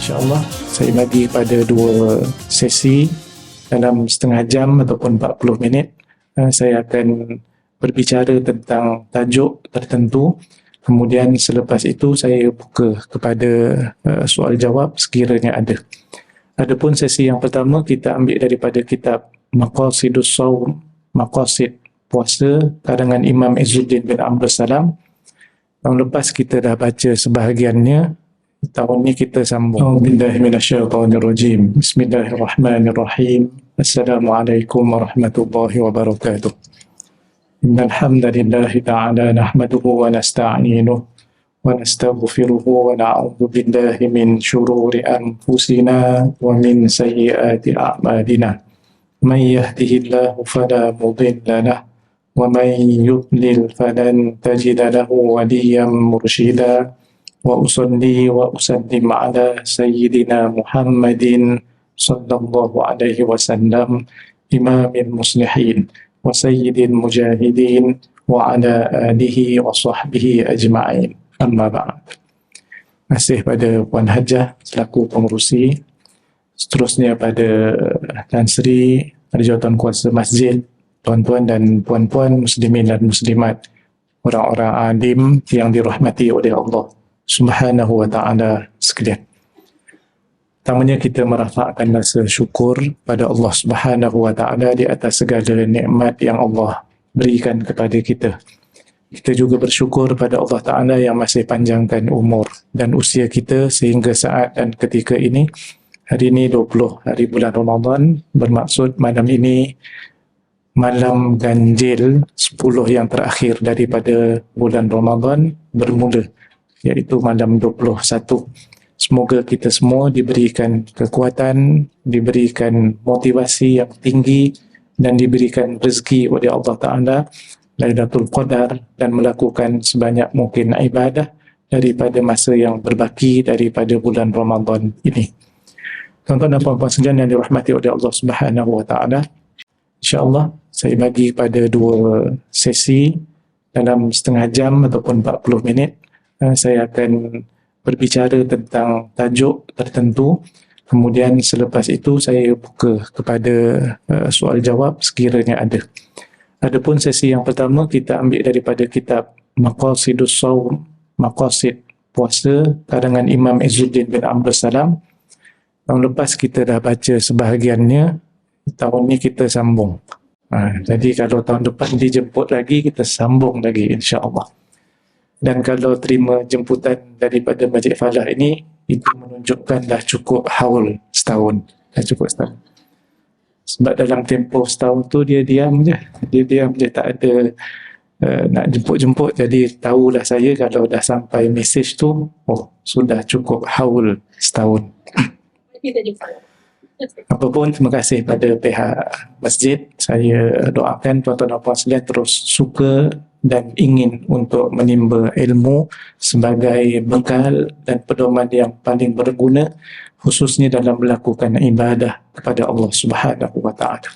InsyaAllah saya bagi pada 2 sesi dalam setengah jam ataupun 40 minit. Saya akan berbicara tentang tajuk tertentu. Kemudian selepas itu saya buka kepada soal jawab sekiranya ada. Adapun sesi yang pertama kita ambil daripada kitab Maqasidus Shaum, Maqasid Puasa karangan Imam Izzuddin bin Abdus Salam. Tahun lepas kita dah baca sebahagiannya. Tahun ni kita sambung. Bismillahirrahmanirrahim. Bismillahirrahmanirrahim. Assalamualaikum warahmatullahi wabarakatuh. Innal hamdalillah ta'ala nahmaduhu wa nasta'inuhu wa nastaghfiruhu wa na'udzu billahi min shururi anfusina wa min sayyiati a'malina. Man yahdihillahu fala mudilla lahu wa man yudlil falan tajida lahu waliyyan mursyida. Wa usalli wa usallim ala sayyidina Muhammadin sallallahu alaihi wasallam imamil muslihin wa sayyidil mujahidin wa ala alihi wa sahbihi ajma'in. Amma ba'd. Terima kasih pada Puan Hajah selaku pengerusi. Seterusnya pada Tan Sri, pada jawatan kuasa masjid, tuan-tuan dan puan-puan muslimin dan muslimat, orang-orang alim yang dirahmati oleh Allah Subhanahu wa ta'ala sekalian. Pertamanya kita merafakkan rasa syukur pada Allah Subhanahu wa ta'ala di atas segala nikmat yang Allah berikan kepada kita. Kita juga bersyukur pada Allah Ta'ala yang masih panjangkan umur dan usia kita sehingga saat dan ketika ini. Hari ini 20 hari bulan Ramadan, bermaksud malam ini malam ganjil 10 yang terakhir daripada bulan Ramadan bermula, iaitu malam 21. Semoga kita semua diberikan kekuatan, diberikan motivasi yang tinggi dan diberikan rezeki oleh Allah Ta'ala Lailatul Qadar dan melakukan sebanyak mungkin ibadah daripada masa yang berbaki daripada bulan Ramadan ini. Tuan-tuan dan puan-puan sekalian yang dirahmati oleh Allah Subhanahu wa Ta'ala, insya-Allah saya bagi pada 2 sesi dalam setengah jam ataupun 40 minit. Saya akan berbicara tentang tajuk tertentu. Kemudian selepas itu saya buka kepada soal jawab sekiranya ada. Adapun sesi yang pertama kita ambil daripada kitab Maqasidus Shaum, Maqasid Puasa karangan Imam Izzuddin bin Abdus Salam. Tahun lepas kita dah baca sebahagiannya. Tahun ni kita sambung. Jadi kalau tahun depan dijemput lagi, kita sambung lagi insya-Allah. Dan kalau terima jemputan daripada Masjid Falah ini, itu menunjukkan dah cukup haul setahun. Dah cukup setahun. Sebab dalam tempoh setahun tu dia diam je. Dia diam je, tak ada nak jemput-jemput. Jadi tahulah saya kalau dah sampai mesej tu, sudah cukup haul setahun. Apapun, terima kasih pada pihak masjid. Saya doakan tuan-tuan dan puan sekalian terus suka dan ingin untuk menimba ilmu sebagai bekal dan pedoman yang paling berguna, khususnya dalam melakukan ibadah kepada Allah Subhanahu wa ta'ala.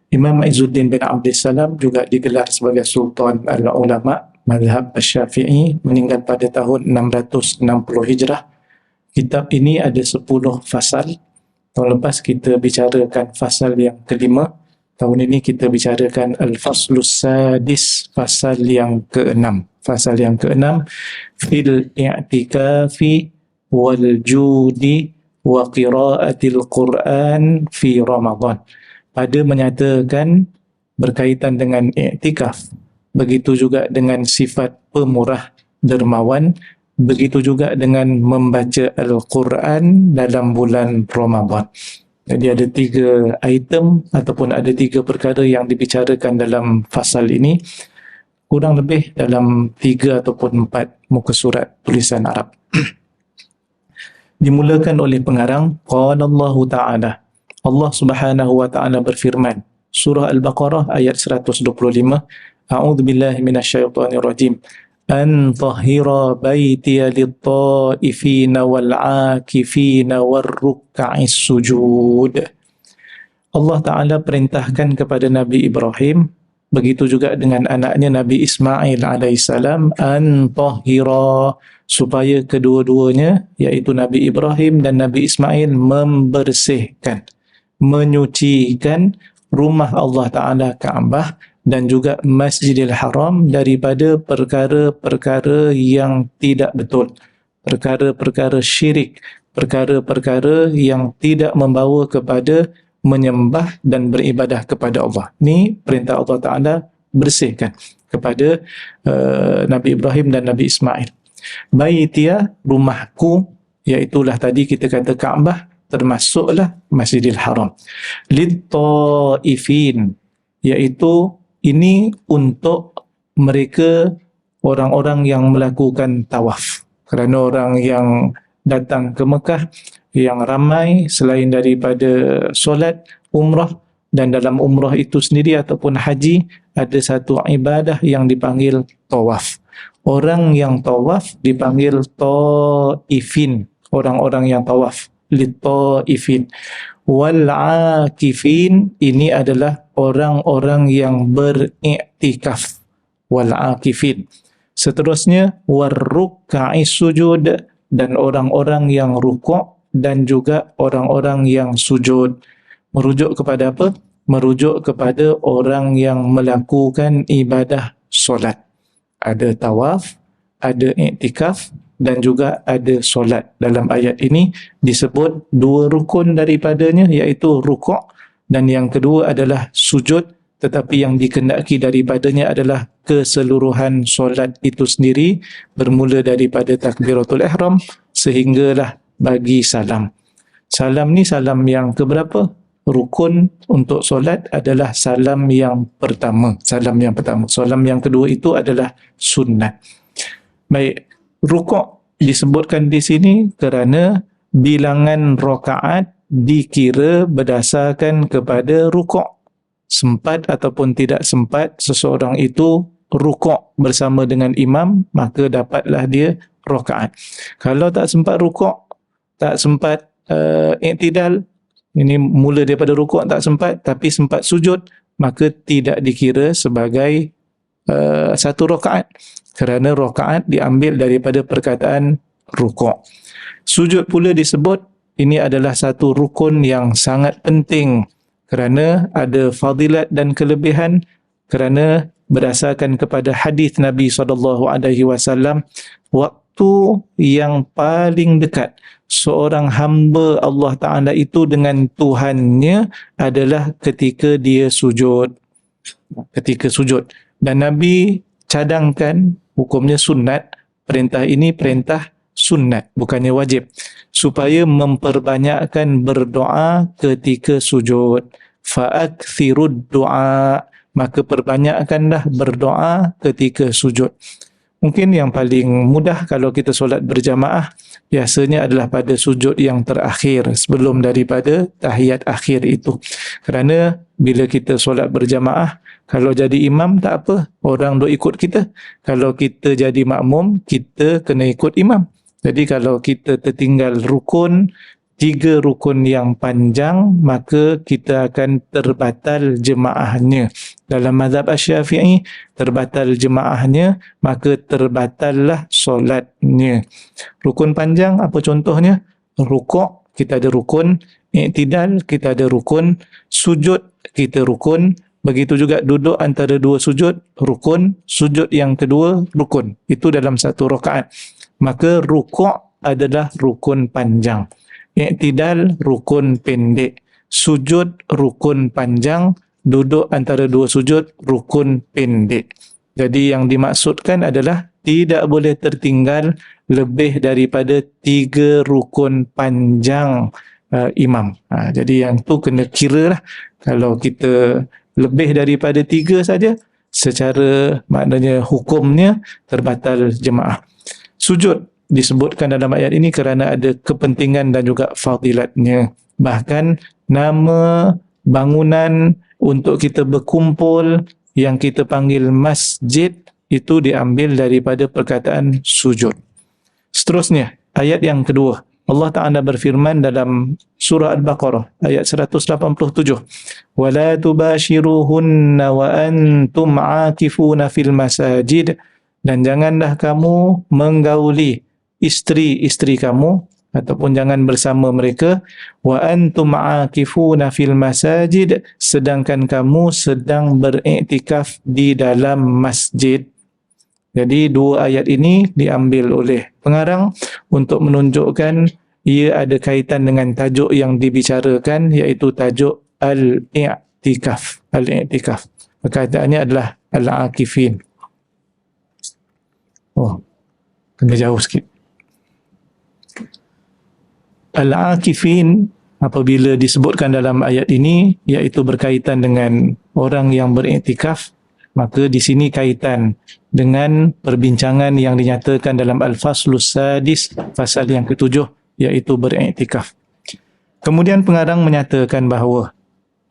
Imam Izzuddin bin Abdus Salam juga digelar sebagai Sultan Al-Ulama Mazhab Syafi'i, meninggal pada tahun 660 Hijrah. Kitab ini ada 10 fasal. Tahun lepas kita bicarakan fasal yang kelima. Tahun ini kita bicarakan Al-Faslus Sadis, fasal yang ke-6. Fasal yang ke-6, Fil i'tikafi wal judi wa qiraatil Quran fi Ramadan. Pada menyatakan berkaitan dengan i'tikaf, begitu juga dengan sifat pemurah dermawan, begitu juga dengan membaca Al-Quran dalam bulan Ramadan. Jadi ada 3 item ataupun ada 3 perkara yang dibicarakan dalam fasal ini, kurang lebih dalam 3 ataupun 4 muka surat tulisan Arab. Dimulakan oleh pengarang, qala Allah Ta'ala, Allah Subhanahu wa Ta'ala berfirman, surah Al-Baqarah ayat 125, A'udzubillahi minasyaitonirrajim. An tahhira baitiya lit-ta'ifina wal-'akifina war-ruk'is sujud. Allah Ta'ala perintahkan kepada Nabi Ibrahim, begitu juga dengan anaknya Nabi Ismail alaihissalam, an tahhira, supaya kedua-duanya, iaitu Nabi Ibrahim dan Nabi Ismail, membersihkan, menyucikan rumah Allah Ta'ala Kaabah dan juga Masjidil Haram daripada perkara-perkara yang tidak betul, perkara-perkara syirik, perkara-perkara yang tidak membawa kepada menyembah dan beribadah kepada Allah. Ni perintah Allah Ta'ala bersihkan kepada Nabi Ibrahim dan Nabi Ismail. Baitiya, rumahku, iaitulah tadi kita kata Kaabah, termasuklah Masjidil Haram. Lit-ta'ifin, iaitu ini untuk mereka orang-orang yang melakukan tawaf. Kerana orang yang datang ke Mekah yang ramai selain daripada solat, umrah, dan dalam umrah itu sendiri ataupun haji ada satu ibadah yang dipanggil tawaf. Orang yang tawaf dipanggil ta'ifin, orang-orang yang tawaf, lit-ta'ifin. Wal-akifin, ini adalah orang-orang yang beriktikaf, wal-akifin. Seterusnya war-rukka'i sujud, dan orang-orang yang rukuk dan juga orang-orang yang sujud. Merujuk kepada apa? Merujuk kepada orang yang melakukan ibadah solat. Ada tawaf, ada iktikaf dan juga ada solat. Dalam ayat ini disebut dua rukun daripadanya, iaitu rukuk, dan yang kedua adalah sujud, tetapi yang dikendaki daripadanya adalah keseluruhan solat itu sendiri, bermula daripada takbiratul ihram sehinggalah bagi salam. Salam ni salam yang keberapa? Rukun untuk solat adalah salam yang pertama. Salam yang pertama. Salam yang kedua itu adalah sunnat. Baik, rukuk disebutkan di sini kerana bilangan rakaat dikira berdasarkan kepada rukuk. Sempat ataupun tidak sempat seseorang itu rukuk bersama dengan imam, maka dapatlah dia rakaat. Kalau tak sempat rukuk, tak sempat i'tidal, ini mula daripada rukuk tak sempat, tapi sempat sujud, maka tidak dikira sebagai satu rakaat, kerana rakaat diambil daripada perkataan rukuk. Sujud pula disebut ini adalah satu rukun yang sangat penting kerana ada fadilat dan kelebihan, kerana berdasarkan kepada hadis Nabi SAW, waktu yang paling dekat seorang hamba Allah Ta'ala itu dengan Tuhannya adalah ketika dia sujud. Ketika sujud. Dan Nabi cadangkan, hukumnya sunat, perintah ini perintah sunat, bukannya wajib, supaya memperbanyakkan berdoa ketika sujud. Fa'akthirud du'a, maka perbanyakkanlah berdoa ketika sujud. Mungkin yang paling mudah kalau kita solat berjamaah biasanya adalah pada sujud yang terakhir sebelum daripada tahiyat akhir itu. Kerana bila kita solat berjamaah, kalau jadi imam tak apa, orang duk ikut kita. Kalau kita jadi makmum, kita kena ikut imam. Jadi kalau kita tertinggal rukun, 3 rukun yang panjang, maka kita akan terbatal jemaahnya. Dalam mazhab Asy-Syafi'i, terbatal jemaahnya, maka terbatallah solatnya. Rukun panjang, apa contohnya? Rukuk, kita ada rukun. I'tidal, kita ada rukun. Sujud, kita rukun. Begitu juga duduk antara dua sujud, rukun. Sujud yang kedua, rukun. Itu dalam satu rakaat. Maka rukuk adalah rukun panjang. I'tidal rukun pendek, sujud rukun panjang, duduk antara dua sujud rukun pendek. Jadi yang dimaksudkan adalah tidak boleh tertinggal lebih daripada 3 rukun panjang imam. Jadi yang tu kena kira lah. Kalau kita lebih daripada 3 saja, secara maknanya hukumnya terbatal jemaah. Sujud disebutkan dalam ayat ini kerana ada kepentingan dan juga fadilatnya. Bahkan nama bangunan untuk kita berkumpul yang kita panggil masjid itu diambil daripada perkataan sujud. Seterusnya, ayat yang kedua. Allah Ta'ala berfirman dalam surah Al-Baqarah ayat 187. وَلَا تُبَاشِرُوهُنَّ وَأَنْتُمْ عَاكِفُونَ فِي الْمَسَاجِدِ, dan janganlah kamu menggauli isteri-isteri kamu ataupun jangan bersama mereka. Wa antum aakifuna fil masajid, sedangkan kamu sedang beriktikaf di dalam masjid. Jadi dua ayat ini diambil oleh pengarang untuk menunjukkan ia ada kaitan dengan tajuk yang dibicarakan, iaitu tajuk al-i'tikaf. Al-i'tikaf. Perkataannya adalah al-aakifin. Oh, kena jauh sikit. Al-aakifin apabila disebutkan dalam ayat ini, iaitu berkaitan dengan orang yang beriktikaf, maka di sini kaitan dengan perbincangan yang dinyatakan dalam Al-Faslus Sadis, fasal yang ketujuh, iaitu beriktikaf. Kemudian pengarang menyatakan bahawa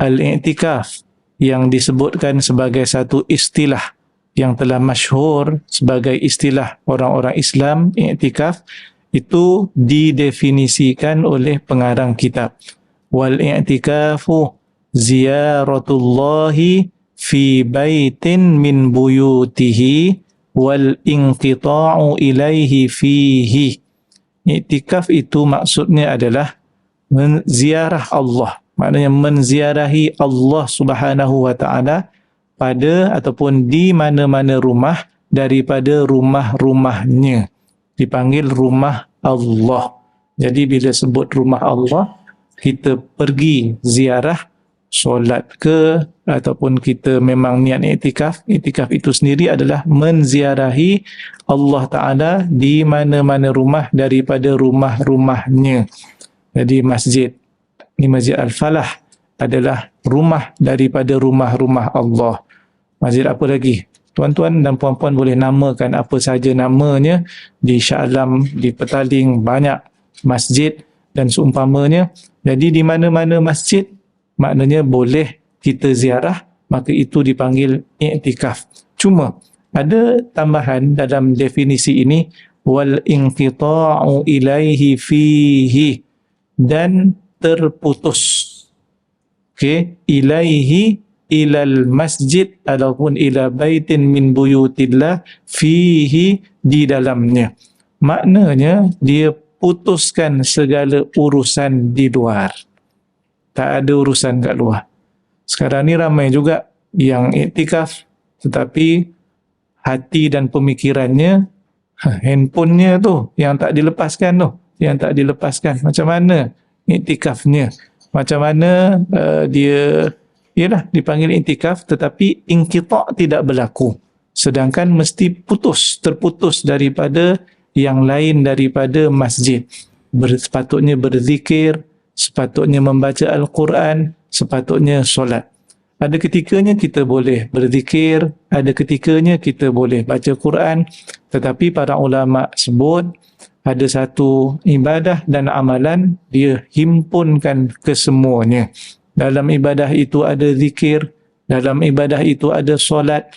al-i'tikaf yang disebutkan sebagai satu istilah yang telah masyhur sebagai istilah orang-orang Islam, i'tikaf, itu didefinisikan oleh pengarang kitab. Wal i'tikafu ziyaratullahi fi baitin min buyutihi wal inqita'u ilaihi fihi. Iktikaf itu maksudnya adalah menziarah Allah, maknanya menziarahi Allah Subhanahu wa taala pada ataupun di mana-mana rumah daripada rumah-rumahnya, dipanggil rumah Allah. Jadi bila sebut rumah Allah, kita pergi ziarah, solat ke, ataupun kita memang niat iktikaf. Iktikaf itu sendiri adalah menziarahi Allah Ta'ala di mana-mana rumah daripada rumah-rumahnya. Jadi masjid, ini Masjid Al-Falah, adalah rumah daripada rumah-rumah Allah. Masjid apa lagi? Tuan-tuan dan puan-puan boleh namakan apa saja namanya. Di Shah Alam, di Petaling, banyak masjid dan seumpamanya. Jadi di mana-mana masjid, maknanya boleh kita ziarah, maka itu dipanggil i'tikaf. Cuma ada tambahan dalam definisi ini, wal inqita'u ilaihi fihi, dan terputus. Okey, ilaihi ilal masjid ataupun ila baitin min buyutillah fihi, di dalamnya. Maknanya dia putuskan segala urusan di luar. Tak ada urusan kat luar. Sekarang ni ramai juga yang iktikaf tetapi hati dan pemikirannya handphonenya tu yang tak dilepaskan tu, yang tak dilepaskan. Macam mana iktikafnya? Macam mana dia ialah dipanggil iktikaf tetapi inqita' tidak berlaku. Sedangkan mesti terputus daripada yang lain daripada masjid. Sepatutnya berzikir, sepatutnya membaca Al-Quran, sepatutnya solat. Ada ketikanya kita boleh berzikir, ada ketikanya kita boleh baca Quran, tetapi para ulama sebut ada satu ibadah dan amalan dia himpunkan kesemuanya. Dalam ibadah itu ada zikir, dalam ibadah itu ada solat,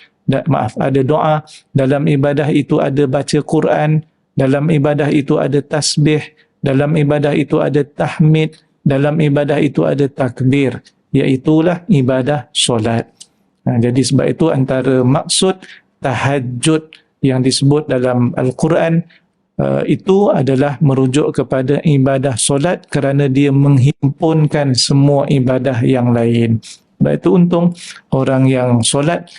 ada doa, dalam ibadah itu ada baca Quran, dalam ibadah itu ada tasbih, dalam ibadah itu ada tahmid, dalam ibadah itu ada takbir, iaitulah ibadah solat. Jadi sebab itu antara maksud tahajud yang disebut dalam Al-Quran itu adalah merujuk kepada ibadah solat kerana dia menghimpunkan semua ibadah yang lain. Sebab itu untung orang yang solat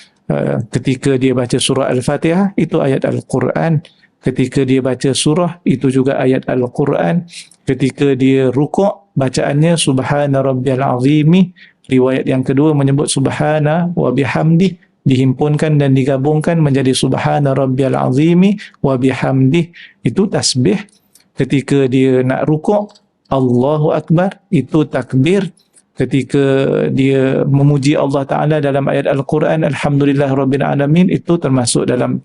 ketika dia baca surah Al-Fatihah itu ayat Al-Quran, ketika dia baca surah itu juga ayat Al-Quran, ketika dia rukuk bacaannya subhana rabbiyal azimi, riwayat yang kedua menyebut subhana wa bihamdih, dihimpunkan dan digabungkan menjadi subhana rabbiyal azimi wa bihamdih, itu tasbih. Ketika dia nak rukuk Allahu akbar, itu takbir. Ketika dia memuji Allah Ta'ala dalam ayat Al-Quran alhamdulillah rabbil alamin, itu termasuk dalam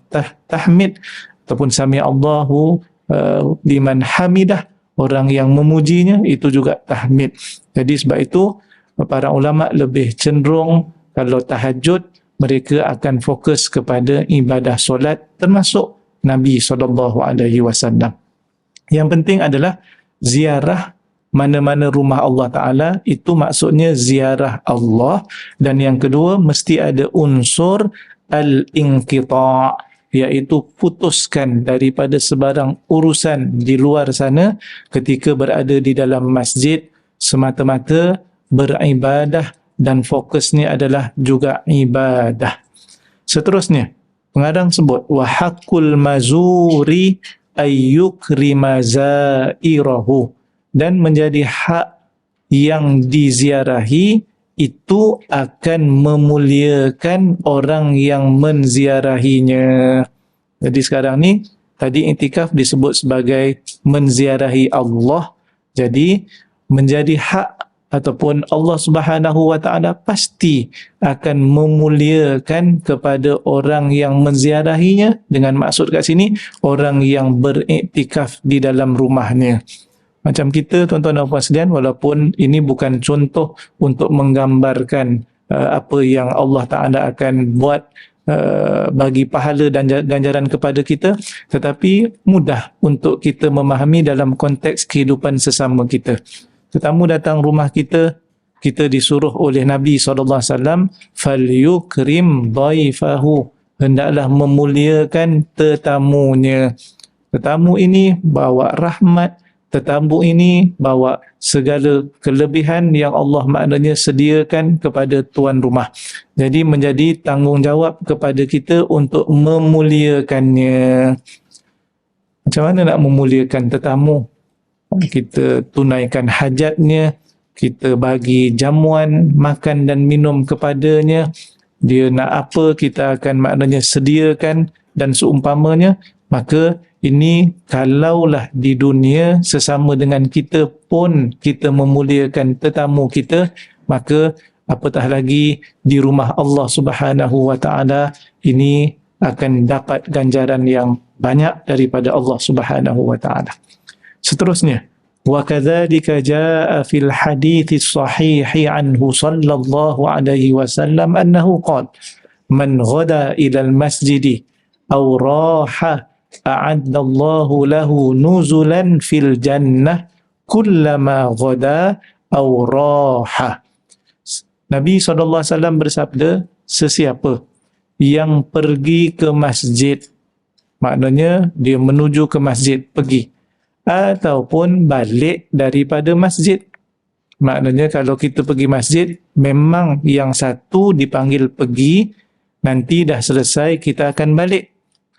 tahmid ataupun sami Allahu liman hamidah, orang yang memujinya, itu juga tahmid. Jadi sebab itu para ulama lebih cenderung kalau tahajud mereka akan fokus kepada ibadah solat, termasuk Nabi SAW. Yang penting adalah ziarah mana-mana rumah Allah Ta'ala, itu maksudnya ziarah Allah. Dan yang kedua, mesti ada unsur al-inqita', iaitu putuskan daripada sebarang urusan di luar sana ketika berada di dalam masjid, semata-mata beribadah dan fokusnya adalah juga ibadah. Seterusnya, pengarang sebut wa haqqul mazuri ayyukrima zairahu, dan menjadi hak yang diziarahi itu akan memuliakan orang yang menziarahinya. Jadi sekarang ni, tadi iktikaf disebut sebagai menziarahi Allah. Jadi menjadi hak ataupun Allah Subhanahu wa taala pasti akan memuliakan kepada orang yang menziarahinya, dengan maksud kat sini orang yang beriktikaf di dalam rumahnya. Macam kita, tuan-tuan dan puan sekalian, walaupun ini bukan contoh untuk menggambarkan apa yang Allah Ta'ala akan buat bagi pahala dan ganjaran kepada kita, tetapi mudah untuk kita memahami dalam konteks kehidupan sesama kita. Tetamu datang rumah kita, kita disuruh oleh Nabi SAW, falyukrim dhaifahu, hendaklah memuliakan tetamunya. Tetamu ini bawa rahmat, tetamu ini bawa segala kelebihan yang Allah maknanya sediakan kepada tuan rumah. Jadi menjadi tanggungjawab kepada kita untuk memuliakannya. Macam mana nak memuliakan tetamu? Kita tunaikan hajatnya, kita bagi jamuan, makan dan minum kepadanya. Dia nak apa, kita akan maknanya sediakan dan seumpamanya. Maka ini kalaulah di dunia sesama dengan kita pun kita memuliakan tetamu kita, maka apatah lagi di rumah Allah Subhanahu wa taala, ini akan dapat ganjaran yang banyak daripada Allah Subhanahu wa taala. Seterusnya, wa kadzalika jaa fil hadiits sahih anhu sallallahu alaihi wasallam annahu qala man ghada ila al masjid aw raha a'adda Allahu lahu nuzulan fil jannah kullama ghada aw raha. Nabi SAW bersabda, sesiapa yang pergi ke masjid, maknanya dia menuju ke masjid, pergi, ataupun balik daripada masjid. Maknanya kalau kita pergi masjid, memang yang satu dipanggil pergi, nanti dah selesai kita akan balik.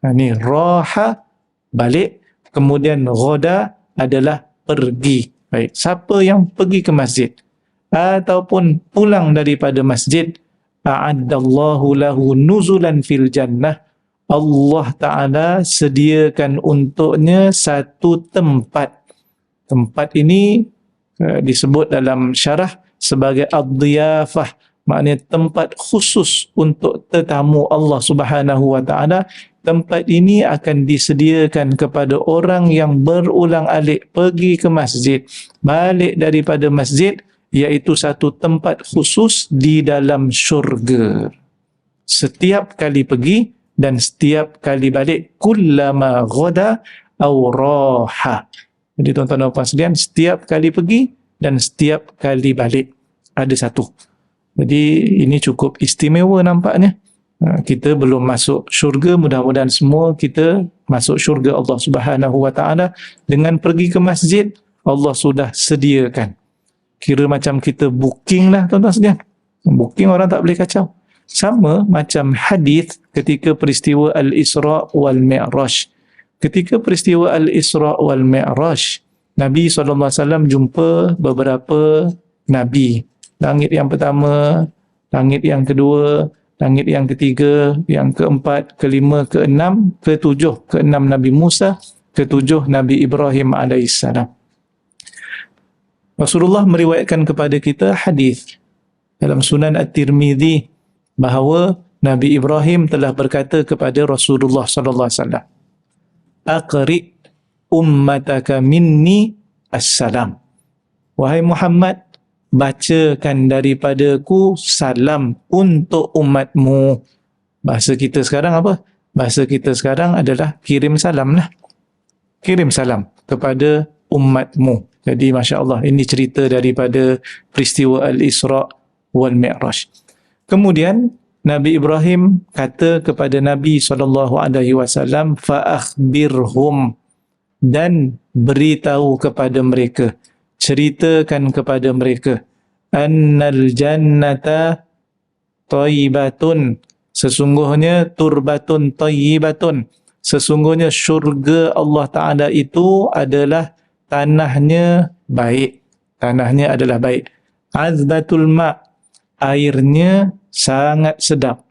Ini raha, balik, kemudian ghada adalah pergi. Baik, siapa yang pergi ke masjid ataupun pulang daripada masjid, a'addallahu lahu nuzulan fil jannah, Allah Ta'ala sediakan untuknya satu tempat. Tempat ini disebut dalam syarah sebagai ad-diyafah, maknanya tempat khusus untuk tetamu Allah Subhanahu wa taala. Tempat ini akan disediakan kepada orang yang berulang alik pergi ke masjid, balik daripada masjid, iaitu satu tempat khusus di dalam syurga. Setiap kali pergi dan setiap kali balik, kullama ghada aw raha. Jadi tuan-tuan dan puan sekalian, setiap kali pergi dan setiap kali balik ada satu. Jadi ini cukup istimewa nampaknya. Kita belum masuk syurga, mudah-mudahan semua kita masuk syurga Allah Subhanahu wa taala dengan pergi ke masjid. Allah sudah sediakan. Kira macam kita booking lah tuan-tuan sekalian. Booking orang tak boleh kacau. Sama macam hadis ketika peristiwa Al-Isra wal Mi'raj. Ketika peristiwa Al-Isra wal Mi'raj, Nabi SAW jumpa beberapa Nabi. Langit yang pertama, langit yang kedua, langit yang ketiga, yang keempat, kelima, keenam, ketujuh. Keenam Nabi Musa, ketujuh Nabi Ibrahim alaihissalam. Rasulullah meriwayatkan kepada kita hadis dalam Sunan At-Tirmidzi bahawa Nabi Ibrahim telah berkata kepada Rasulullah sallallahu alaihi wasallam, "Aqri ummataka minni assalam." Wahai Muhammad, bacakan daripadaku salam untuk umatmu. Bahasa kita sekarang apa? Bahasa kita sekarang adalah kirim salam lah. Kirim salam kepada umatmu. Jadi Masya Allah, ini cerita daripada peristiwa Al-Isra wal Mi'raj. Kemudian Nabi Ibrahim kata kepada Nabi SAW, fa'akhbirhum, dan beritahu kepada mereka, ceritakan kepada mereka, annal jannata thayyibatun, sesungguhnya turbatun thayyibatun, sesungguhnya syurga Allah Ta'ala itu adalah tanahnya baik, tanahnya adalah baik, azbatul ma', airnya sangat sedap.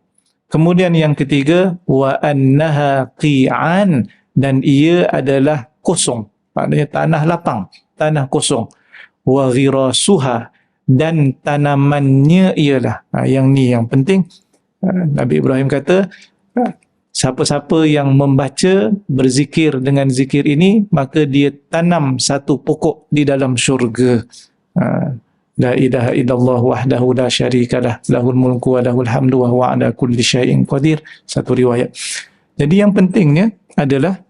Kemudian yang ketiga, wa annaha qi'an, dan ia adalah kosong, maknanya tanah lapang, tanah kosong. Wa ghirasuha, dan tanamannya ialah, yang ni yang penting. Nabi Ibrahim kata, siapa-siapa yang membaca, berzikir dengan zikir ini, maka dia tanam satu pokok di dalam syurga. La ilaha illallah wahdahu la syarikalah, lahul mulku wa lahul hamdu wa huwa ala kulli syai'in qadir. Satu riwayat. Jadi yang pentingnya adalah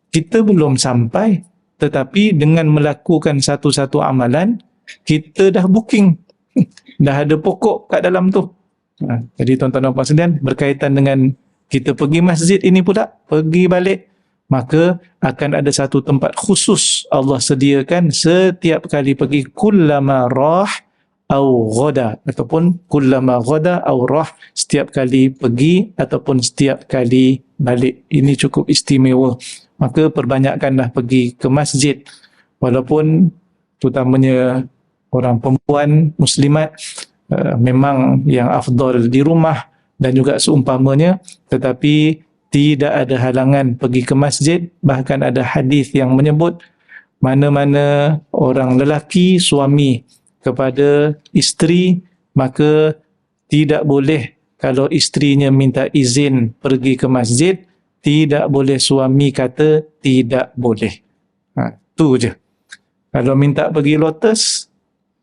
kita belum sampai, tetapi dengan melakukan satu-satu amalan, kita dah booking. Dah ada pokok kat dalam tu. Jadi tuan-tuan dan puan sekalian, berkaitan dengan kita pergi masjid ini pula, pergi balik, maka akan ada satu tempat khusus Allah sediakan setiap kali pergi, kullama rah au ghada, ataupun kullama ghada au rah, setiap kali pergi ataupun setiap kali balik. Ini cukup istimewa. Maka perbanyakkanlah pergi ke masjid, walaupun terutamanya orang perempuan muslimat, memang yang afdal di rumah dan juga seumpamanya, tetapi tidak ada halangan pergi ke masjid. Bahkan ada hadis yang menyebut mana-mana orang lelaki suami kepada isteri, maka tidak boleh kalau isterinya minta izin pergi ke masjid, tidak boleh suami kata tidak boleh. Tu je. Kalau minta pergi lotus,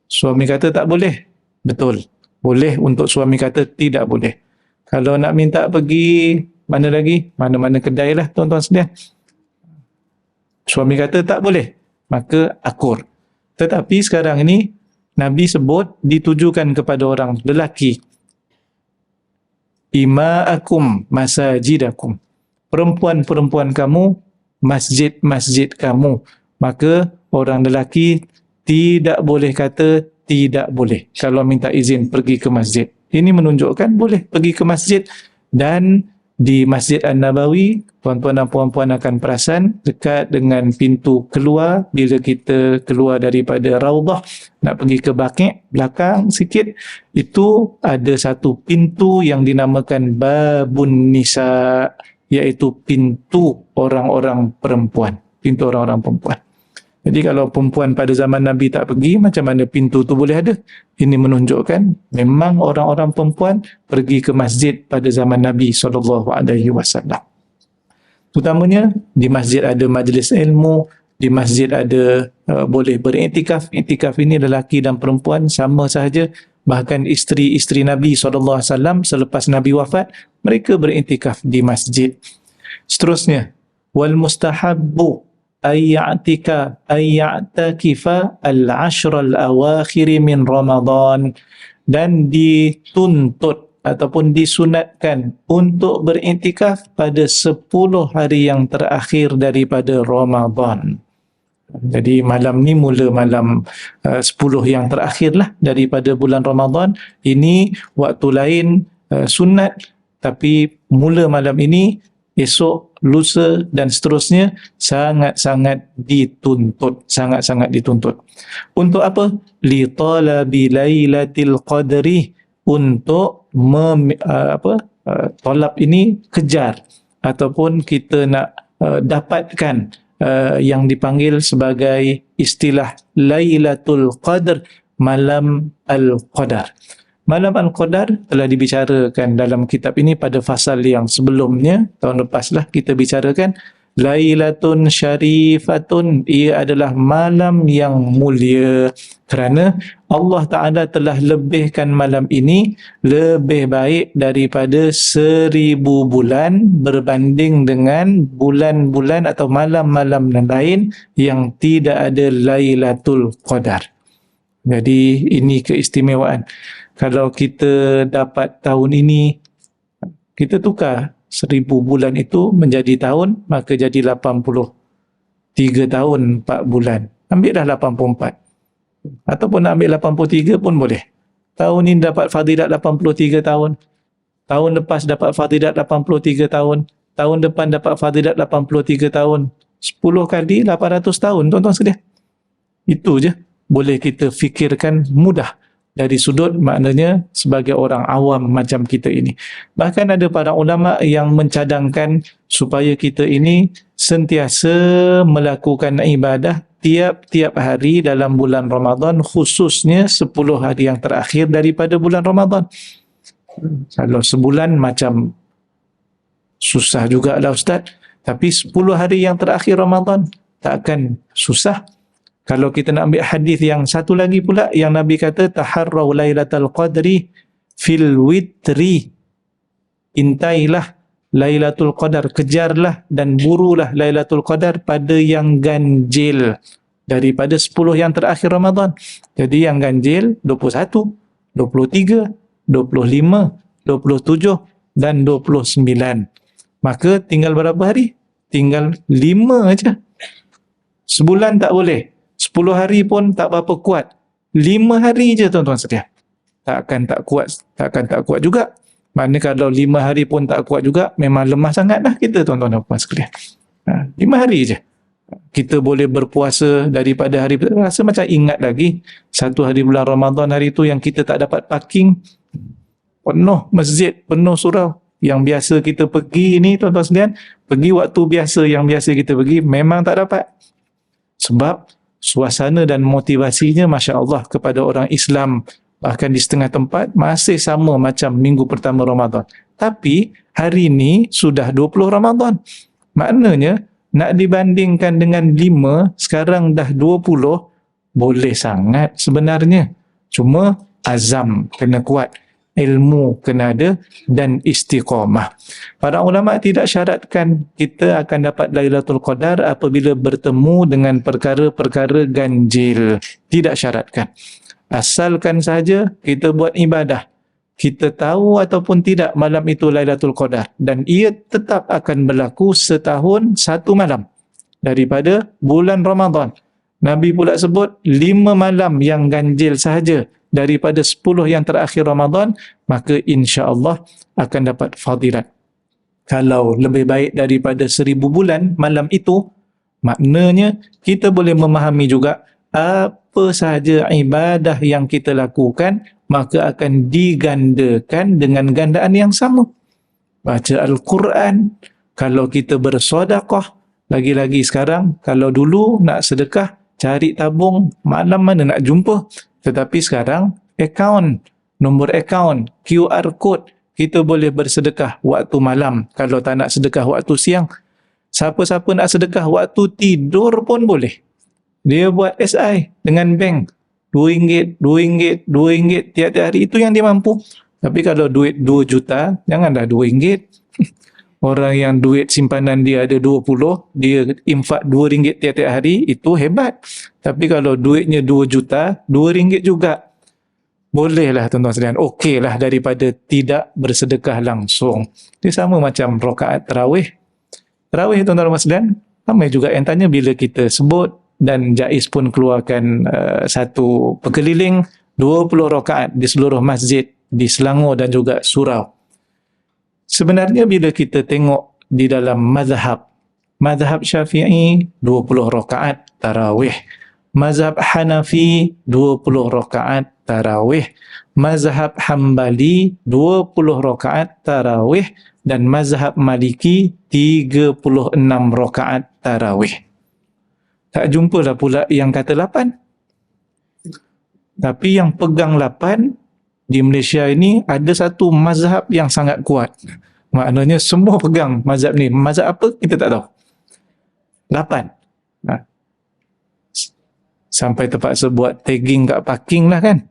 suami kata tak boleh, betul. Boleh untuk suami kata tidak boleh. Kalau nak minta pergi mana lagi? Mana-mana kedai lah tuan-tuan sekalian, suami kata tak boleh, maka akur. Tetapi sekarang ini Nabi sebut ditujukan kepada orang lelaki, ima'akum masajidakum, perempuan-perempuan kamu, masjid-masjid kamu. Maka orang lelaki tidak boleh kata tidak boleh kalau minta izin pergi ke masjid. Ini menunjukkan boleh pergi ke masjid. Dan di Masjid An-Nabawi, tuan-tuan dan puan-puan akan perasan dekat dengan pintu keluar, bila kita keluar daripada Raudah nak pergi ke Baqi', belakang sikit itu ada satu pintu yang dinamakan Babun Nisa, iaitu pintu orang-orang perempuan, pintu orang-orang perempuan. Jadi kalau perempuan pada zaman Nabi tak pergi, macam mana pintu tu boleh ada? Ini menunjukkan memang orang-orang perempuan pergi ke masjid pada zaman Nabi SAW. Utamanya di masjid ada majlis ilmu, di masjid ada boleh beriktikaf. Iktikaf ini lelaki dan perempuan sama sahaja. Bahkan isteri-isteri Nabi SAW selepas Nabi wafat, mereka beriktikaf di masjid. Seterusnya, wal mustahabbu ayya'takifa al-ashr al-awakhir min Ramadan, dan dituntut ataupun disunatkan untuk beriktikaf pada 10 hari yang terakhir daripada Ramadan. Jadi malam ni mula malam 10 yang terakhir lah daripada bulan Ramadan. Ini waktu lain sunat, tapi mula malam ini, esok, lusa dan seterusnya sangat-sangat dituntut, sangat-sangat dituntut. Untuk apa? Li talabi lailatul qadri, untuk talab ini kejar ataupun kita nak dapatkan yang dipanggil sebagai istilah Lailatul Qadr, malam Al-Qadar. Malam Al-Qadar telah dibicarakan dalam kitab ini pada fasal yang sebelumnya, tahun lepaslah kita bicarakan. Lailatun syarifatun, ia adalah malam yang mulia, kerana Allah Ta'ala telah lebihkan malam ini lebih baik daripada 1000 bulan berbanding dengan bulan-bulan atau malam-malam lain yang tidak ada Lailatul Qadar. Jadi ini keistimewaan. Kalau kita dapat tahun ini, kita tukar 1000 bulan itu menjadi tahun, maka jadi 83 tahun 4 bulan. Ambil dah 84. Ataupun nak ambil 83 pun boleh. Tahun ini dapat fadilat 83 tahun. Tahun lepas dapat fadilat 83 tahun. Tahun depan dapat fadilat 83 tahun. 10 kali 800 tahun, tuan-tuan sekalian. Itu je. Boleh kita fikirkan mudah. Dari sudut maknanya sebagai orang awam macam kita ini. Bahkan ada para ulama yang mencadangkan supaya kita ini sentiasa melakukan ibadah tiap-tiap hari dalam bulan Ramadan, khususnya 10 hari yang terakhir daripada bulan Ramadan. Kalau sebulan macam susah jugalah Ustaz, tapi 10 hari yang terakhir Ramadan takkan susah. Kalau kita nak ambil hadis yang satu lagi pula, yang Nabi kata taharrau lailatul qadri fil witri, intailah Lailatul Qadar, kejarlah dan burulah Lailatul Qadar pada yang ganjil daripada 10 yang terakhir Ramadan. Jadi yang ganjil 21, 23, 25, 27 dan 29. Maka tinggal berapa hari? Tinggal 5 aja. Sebulan tak boleh. 10 hari pun tak berapa kuat. 5 hari je tuan-tuan sekalian. Takkan tak kuat juga. Maknanya kalau 5 hari pun tak kuat juga, memang lemah sangat dah kita tuan-tuan dan puan sekalian. 5 hari je. Kita boleh berpuasa daripada hari, rasa macam ingat lagi, satu hari bulan Ramadan hari tu yang kita tak dapat parking, penuh masjid, penuh surau. Yang biasa kita pergi ni tuan-tuan sekalian, pergi waktu biasa yang biasa kita pergi, memang tak dapat. Sebab suasana dan motivasinya Masya Allah kepada orang Islam, bahkan di setengah tempat masih sama macam minggu pertama Ramadan. Tapi hari ini sudah 20 Ramadan. Maknanya nak dibandingkan dengan 5, sekarang dah 20, boleh sangat sebenarnya. Cuma azam kena kuat, ilmu kena ada dan istiqamah. Para ulama tidak syaratkan kita akan dapat Lailatul Qadar apabila bertemu dengan perkara-perkara ganjil. Tidak syaratkan. Asalkan saja kita buat ibadah. Kita tahu ataupun tidak malam itu Lailatul Qadar, dan ia tetap akan berlaku setahun satu malam daripada bulan Ramadan. Nabi pula sebut 5 malam yang ganjil sahaja daripada 10 yang terakhir Ramadan, maka insya-Allah akan dapat fadilat. Kalau lebih baik daripada 1000 bulan malam itu, maknanya kita boleh memahami juga apa sahaja ibadah yang kita lakukan, maka akan digandakan dengan gandaan yang sama. Baca Al-Quran, kalau kita bersedekah, lagi-lagi sekarang, kalau dulu nak sedekah, cari tabung, malam mana nak jumpa. Tetapi sekarang, nombor akaun, QR code, kita boleh bersedekah waktu malam. Kalau tak nak sedekah waktu siang, siapa-siapa nak sedekah waktu tidur pun boleh. Dia buat SI dengan bank, RM2, RM2, RM2 tiap-tiap hari, itu yang dia mampu. Tapi kalau duit 2 juta, janganlah RM2. Orang yang duit simpanan dia ada 20, dia infak RM2 tiap-tiap hari, itu hebat. Tapi kalau duitnya 2 juta, RM2 juga. Bolehlah tuan-tuan sekalian, okeylah daripada tidak bersedekah langsung. Dia sama macam rakaat tarawih. Tarawih tuan-tuan sekalian, ramai juga yang tanya bila kita sebut, dan Jaiz pun keluarkan satu perkeliling 20 rakaat di seluruh masjid di Selangor dan juga surau. Sebenarnya bila kita tengok di dalam mazhab Syafi'i 20 rakaat tarawih, mazhab Hanafi 20 rakaat tarawih, mazhab Hambali 20 rakaat tarawih, dan mazhab Maliki 36 rakaat tarawih. Tak jumpalah pula yang kata 8. Tapi yang pegang 8 di Malaysia ini ada satu mazhab yang sangat kuat. Maknanya semua pegang mazhab ni. Mazhab apa? Kita tak tahu. 8. Sampai terpaksa buat tagging kat parking lah kan.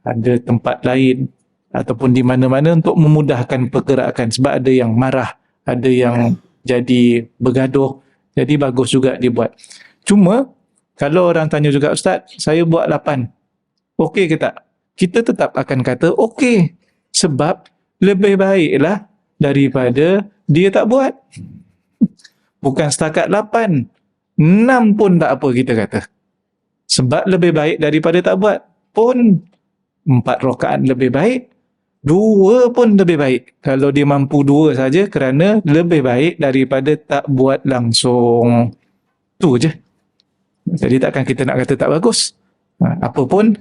Ada tempat lain ataupun di mana-mana untuk memudahkan pergerakan. Sebab ada yang marah, ada yang jadi bergaduh. Jadi bagus juga dibuat. Cuma, kalau orang tanya juga, Ustaz, saya buat 8. Okey ke tak? kita tetap akan kata okey, sebab lebih baiklah daripada dia tak buat. Bukan setakat 8, 6 pun tak apa kita kata. Sebab lebih baik daripada tak buat. Pun 4 rakaat lebih baik, 2 pun lebih baik. Kalau dia mampu 2 saja, kerana lebih baik daripada tak buat langsung. Tu je. Jadi takkan kita nak kata tak bagus. Apapun,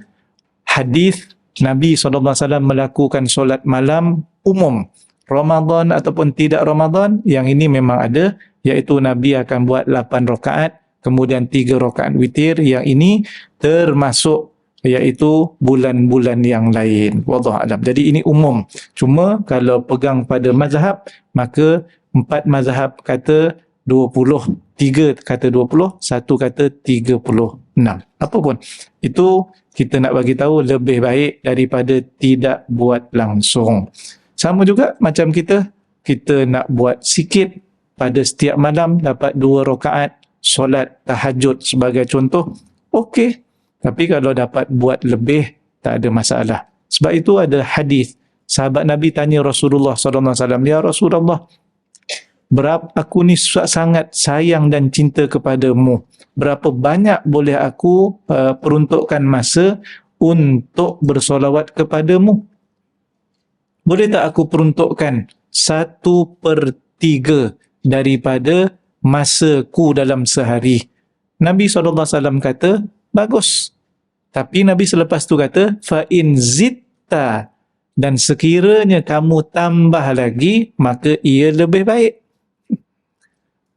hadis Nabi SAW melakukan solat malam umum, Ramadan ataupun tidak Ramadan, yang ini memang ada, iaitu Nabi akan buat 8 rakaat, kemudian 3 rakaat witir. Yang ini termasuk iaitu bulan-bulan yang lain. Wallahu a'lam. Jadi ini umum. Cuma kalau pegang pada mazhab, maka 4 mazhab kata 20, 3 kata 20, 1 kata 36. Apapun, itu kita nak bagi tahu lebih baik daripada tidak buat langsung. Sama juga macam kita nak buat sikit pada setiap malam, dapat 2 rakaat solat tahajud sebagai contoh, okey. Tapi kalau dapat buat lebih, tak ada masalah. Sebab itu ada hadis, sahabat Nabi tanya Rasulullah SAW, ya Rasulullah, berapa aku ni sangat sayang dan cinta kepadamu, berapa banyak boleh aku peruntukkan masa untuk bersolawat kepadamu? Boleh tak aku peruntukkan 1/3 daripada masaku dalam sehari? Nabi SAW kata, bagus. Tapi Nabi selepas tu kata, fa in zitta, dan sekiranya kamu tambah lagi, maka ia lebih baik.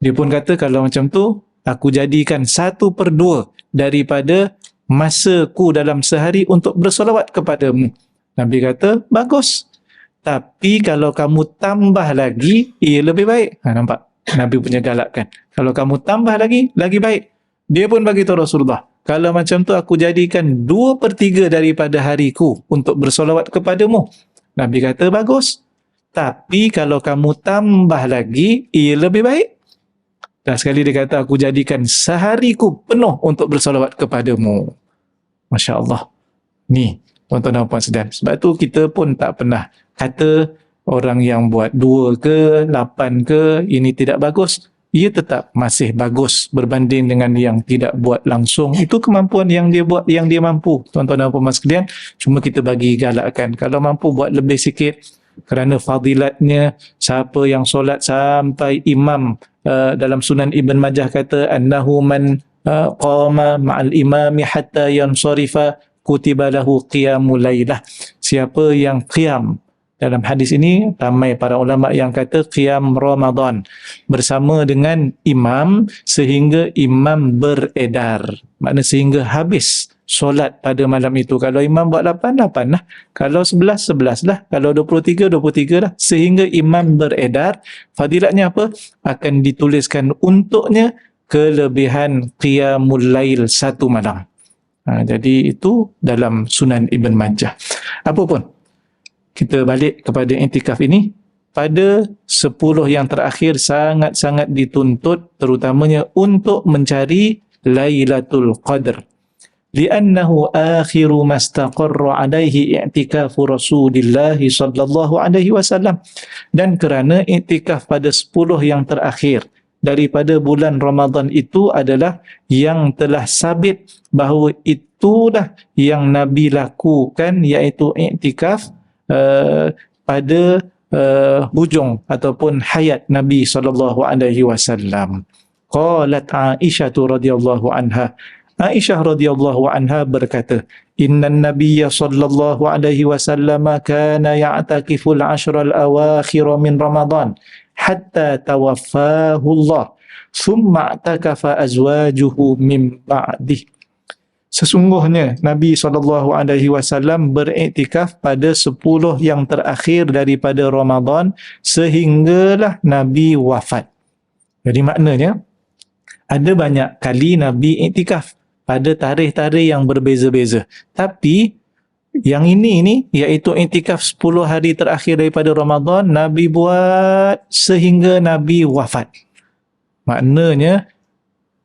Dia pun kata, kalau macam tu, aku jadikan 1/2 daripada masaku dalam sehari untuk bersolawat kepadamu. Nabi kata, bagus. Tapi kalau kamu tambah lagi, ia lebih baik. Nampak? Nabi punya galakkan. Kalau kamu tambah lagi baik. Dia pun bagi tahu Rasulullah, kalau macam tu aku jadikan 2/3 daripada hariku untuk bersolawat kepadamu. Nabi kata, bagus. Tapi kalau kamu tambah lagi, ia lebih baik. Dan sekali dia kata, aku jadikan sehariku penuh untuk bersolawat kepadamu. Masya Allah. Ni, tuan-tuan dan puan sekalian. Sebab tu kita pun tak pernah kata orang yang buat 2 ke, 8 ke, ini tidak bagus. Ia tetap masih bagus berbanding dengan yang tidak buat langsung. Itu kemampuan yang dia buat, yang dia mampu. Tuan-tuan dan puan sekalian, cuma kita bagi galakkan. Kalau mampu buat lebih sikit, kerana fadilatnya, siapa yang solat sampai imam, dalam Sunan Ibn Majah kata, annahu man qama ma'al imami hatta yansarifa kutiba lahu qiyamul lailah. Siapa yang qiyam, dalam hadis ini ramai para ulama yang kata qiyam Ramadan bersama dengan imam sehingga imam beredar, makna sehingga habis solat pada malam itu. Kalau imam buat 8, 8 lah. Kalau 11, 11 lah. Kalau 23, 23 lah. Sehingga imam beredar. Fadilatnya apa? Akan dituliskan untuknya kelebihan qiyamul lail 1 malam. Jadi itu dalam Sunan Ibn Majah. Apapun, kita balik kepada iktikaf ini. Pada 10 yang terakhir sangat-sangat dituntut, terutamanya untuk mencari Lailatul Qadr. Li'annahu akhiru mastaqarra alaihi i'tikafu Rasulillah sallallahu alaihi wasallam. Dan kerana iktikaf pada 10 yang terakhir daripada bulan Ramadan itu adalah yang telah sabit bahawa itulah yang Nabi lakukan, iaitu iktikaf pada hujung ataupun hayat Nabi sallallahu alaihi wasallam. Qalat Aisyah radhiyallahu anha, Aisyah radhiyallahu anha berkata, innan nabiyya sallallahu alaihi wasallam kana ya'takifu al-ashra al-awakhir min Ramadan hatta tawaffahu Allah, thumma i'takafa azwajuhu min ba'dih. Sesungguhnya Nabi SAW beriktikaf pada 10 yang terakhir daripada Ramadan sehinggalah Nabi wafat. Jadi maknanya, ada banyak kali Nabi iktikaf pada tarikh-tarikh yang berbeza-beza. Tapi yang ini iaitu iktikaf 10 hari terakhir daripada Ramadan, Nabi buat sehingga Nabi wafat. Maknanya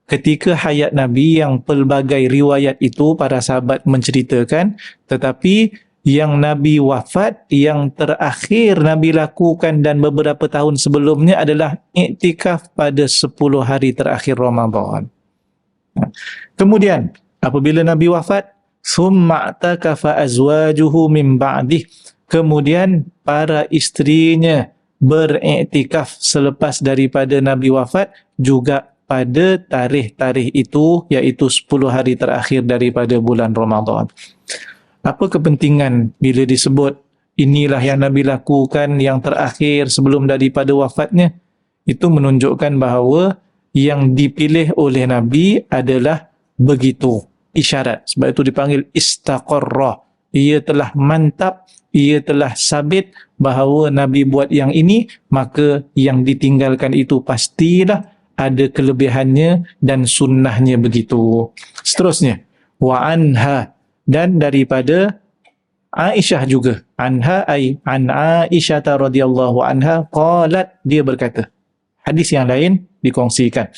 ketika hayat Nabi yang pelbagai riwayat itu para sahabat menceritakan, tetapi yang Nabi wafat, yang terakhir Nabi lakukan dan beberapa tahun sebelumnya adalah iktikaf pada 10 hari terakhir Ramadan. Kemudian apabila Nabi wafat, summa i'takafa azwajuhu min ba'dih, kemudian para isterinya beriktikaf selepas daripada Nabi wafat juga pada tarikh-tarikh itu, iaitu 10 hari terakhir daripada bulan Ramadan. Apa kepentingan bila disebut inilah yang Nabi lakukan yang terakhir sebelum daripada wafatnya? Itu menunjukkan bahawa yang dipilih oleh Nabi adalah begitu, isyarat. Sebab itu dipanggil istaqarrah. Ia telah mantap, ia telah sabit bahawa Nabi buat yang ini, maka yang ditinggalkan itu pastilah ada kelebihannya dan sunnahnya begitu. Seterusnya, wa anha, dan daripada Aisyah juga. Anha ay an Aisyah radhiyallahu anha qalat, dia berkata. Hadis yang lain dikongsikan.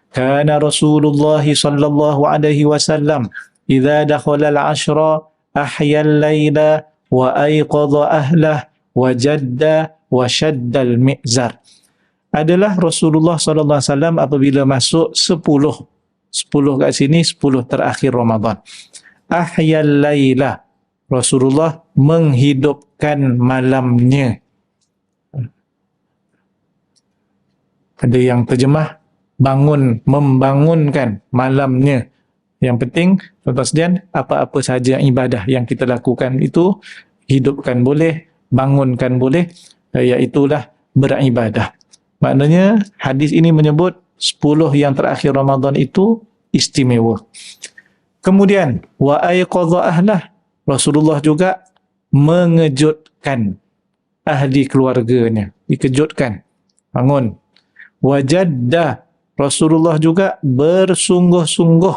Kana Rasulullah sallallahu alaihi wasallam idza dakhala al-ashra ahya al-laila wa ayqadha ahlah wa jadda wa shadda al-mi'zar. Adalah Rasulullah sallallahu alaihi wasallam apabila masuk 10 kat sini 10 terakhir Ramadan. Ahya al-laila, Rasulullah menghidupkan malamnya. Ada yang terjemah bangun, membangunkan malamnya. Yang penting, tuan-tuan sekalian, apa-apa sahaja ibadah yang kita lakukan itu, hidupkan boleh, bangunkan boleh, iaitulah beribadah. Maknanya, hadis ini menyebut 10 yang terakhir Ramadan itu istimewa. Kemudian, wa ayqadha ahlah, Rasulullah juga mengejutkan ahli keluarganya, dikejutkan, bangun. Wajadda, Rasulullah juga bersungguh-sungguh.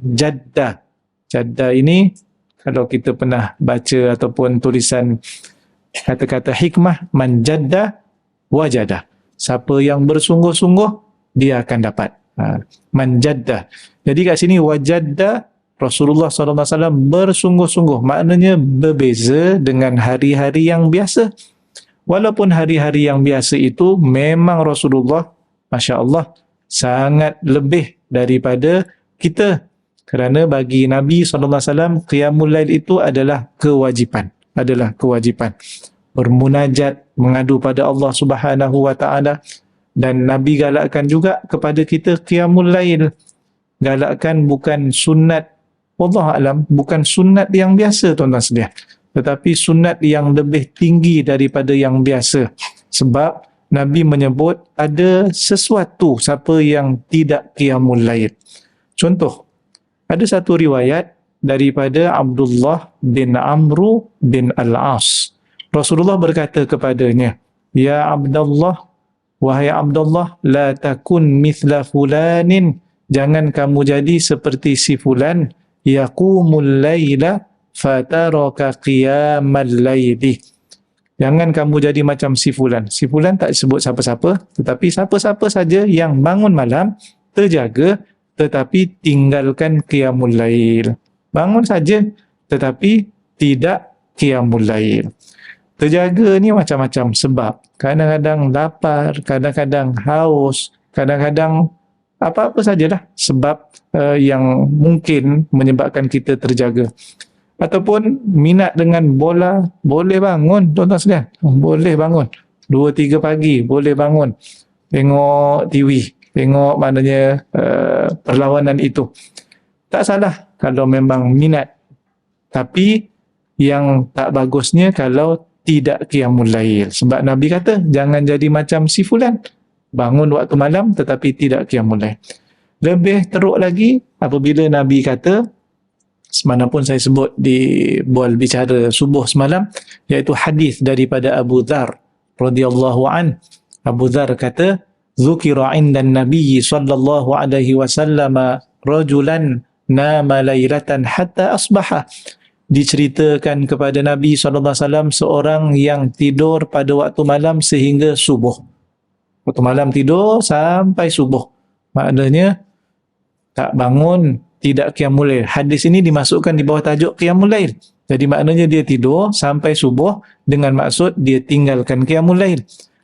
Jadda ini, kalau kita pernah baca ataupun tulisan kata-kata hikmah, man jadda wajada. Siapa yang bersungguh-sungguh, dia akan dapat. Man jadda. Jadi kat sini wajadda, Rasulullah SAW bersungguh-sungguh. Maknanya berbeza dengan hari-hari yang biasa. Walaupun hari-hari yang biasa itu memang Rasulullah, Masya Allah, sangat lebih daripada kita. Kerana bagi Nabi SAW, Qiyamul Lail itu adalah kewajipan. Bermunajat, mengadu pada Allah Subhanahu Wa Taala. Dan Nabi galakkan juga kepada kita Qiyamul Lail. Galakkan bukan sunat, wallahu alam, bukan sunat yang biasa tuan-tuan sekalian, tetapi sunat yang lebih tinggi daripada yang biasa. Sebab Nabi menyebut ada sesuatu siapa yang tidak qiyamul lail. Contoh, ada satu riwayat daripada Abdullah bin Amru bin Al-As. Rasulullah berkata kepadanya, Ya Abdullah, wahai Abdullah, la takun mithla fulanin, jangan kamu jadi seperti si fulan, yaqumul laila fataraka qiyamal laili. Jangan kamu jadi macam si fulan. Si fulan tak sebut siapa-siapa, tetapi siapa-siapa saja yang bangun malam, terjaga, tetapi tinggalkan qiyamul lail. Bangun saja, tetapi tidak qiyamul lail. Terjaga ni macam-macam sebab. Kadang-kadang lapar, kadang-kadang haus, kadang-kadang apa-apa sajalah sebab yang mungkin menyebabkan kita terjaga. Ataupun minat dengan bola, boleh bangun tuan-tuan sekalian, boleh bangun 2-3 pagi, boleh bangun tengok TV, tengok maknanya perlawanan itu, tak salah kalau memang minat. Tapi yang tak bagusnya kalau tidak qiyamul lail, sebab Nabi kata jangan jadi macam si fulan, bangun waktu malam tetapi tidak qiyamul lail. Lebih teruk lagi apabila Nabi kata, semanapun saya sebut di bual bicara subuh semalam, iaitu hadis daripada Abu Dzar radhiyallahu an. Abu Dzar kata, "Dzukira 'indan Nabi sallallahu alaihi wasallam rajulan nama lailatan hatta asbaha." Diceritakan kepada Nabi sallallahu alaihi wasallam seorang yang tidur pada waktu malam sehingga subuh. Waktu malam tidur sampai subuh. Maknanya tak bangun, tidak qiyamul lail. Hadis ini dimasukkan di bawah tajuk qiyamul lail. Jadi maknanya dia tidur sampai subuh dengan maksud dia tinggalkan qiyamul lail.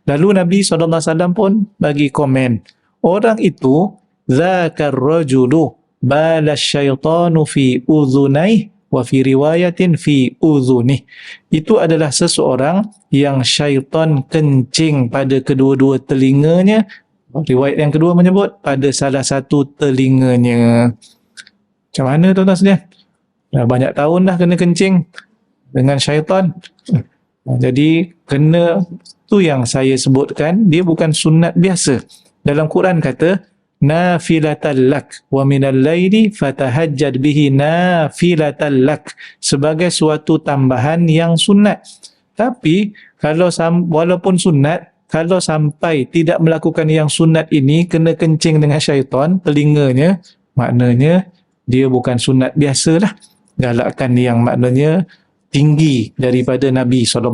Lalu Nabi SAW pun bagi komen, orang itu dzakar rajulu bala syaitanu fi udhunai wa fi riwayatin fi udhunih. Itu adalah seseorang yang syaitan kencing pada kedua-dua telinganya. Riwayat yang kedua menyebut pada salah satu telinganya. Macam mana tuan-tuan sekalian? Dah banyak tahun dah kena kencing dengan syaitan. Jadi kena tu yang saya sebutkan, dia bukan sunat biasa. Dalam Quran kata nafilatan lak wa minal laili fatahajjad bihi nafilatan lak, sebagai suatu tambahan yang sunat. Tapi kalau walaupun sunat, kalau sampai tidak melakukan yang sunat ini, kena kencing dengan syaitan telinganya, maknanya dia bukan sunat biasalah. Galakkan yang maknanya tinggi daripada Nabi SAW.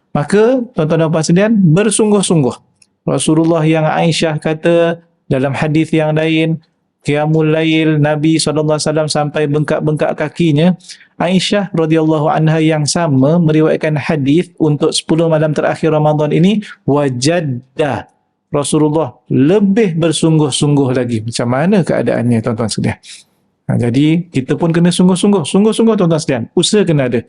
Maka tuan-tuan dan puan sekalian, bersungguh-sungguh. Rasulullah yang Aisyah kata dalam hadis yang lain, qiyamul lail Nabi SAW sampai bengkak-bengkak kakinya. Aisyah radhiyallahu anha yang sama meriwayatkan hadis untuk 10 malam terakhir Ramadan ini, wajadda, Rasulullah lebih bersungguh-sungguh lagi. Macam mana keadaannya tuan-tuan sekalian? Jadi kita pun kena sungguh-sungguh tuan-tuan sekalian. Usaha kena ada.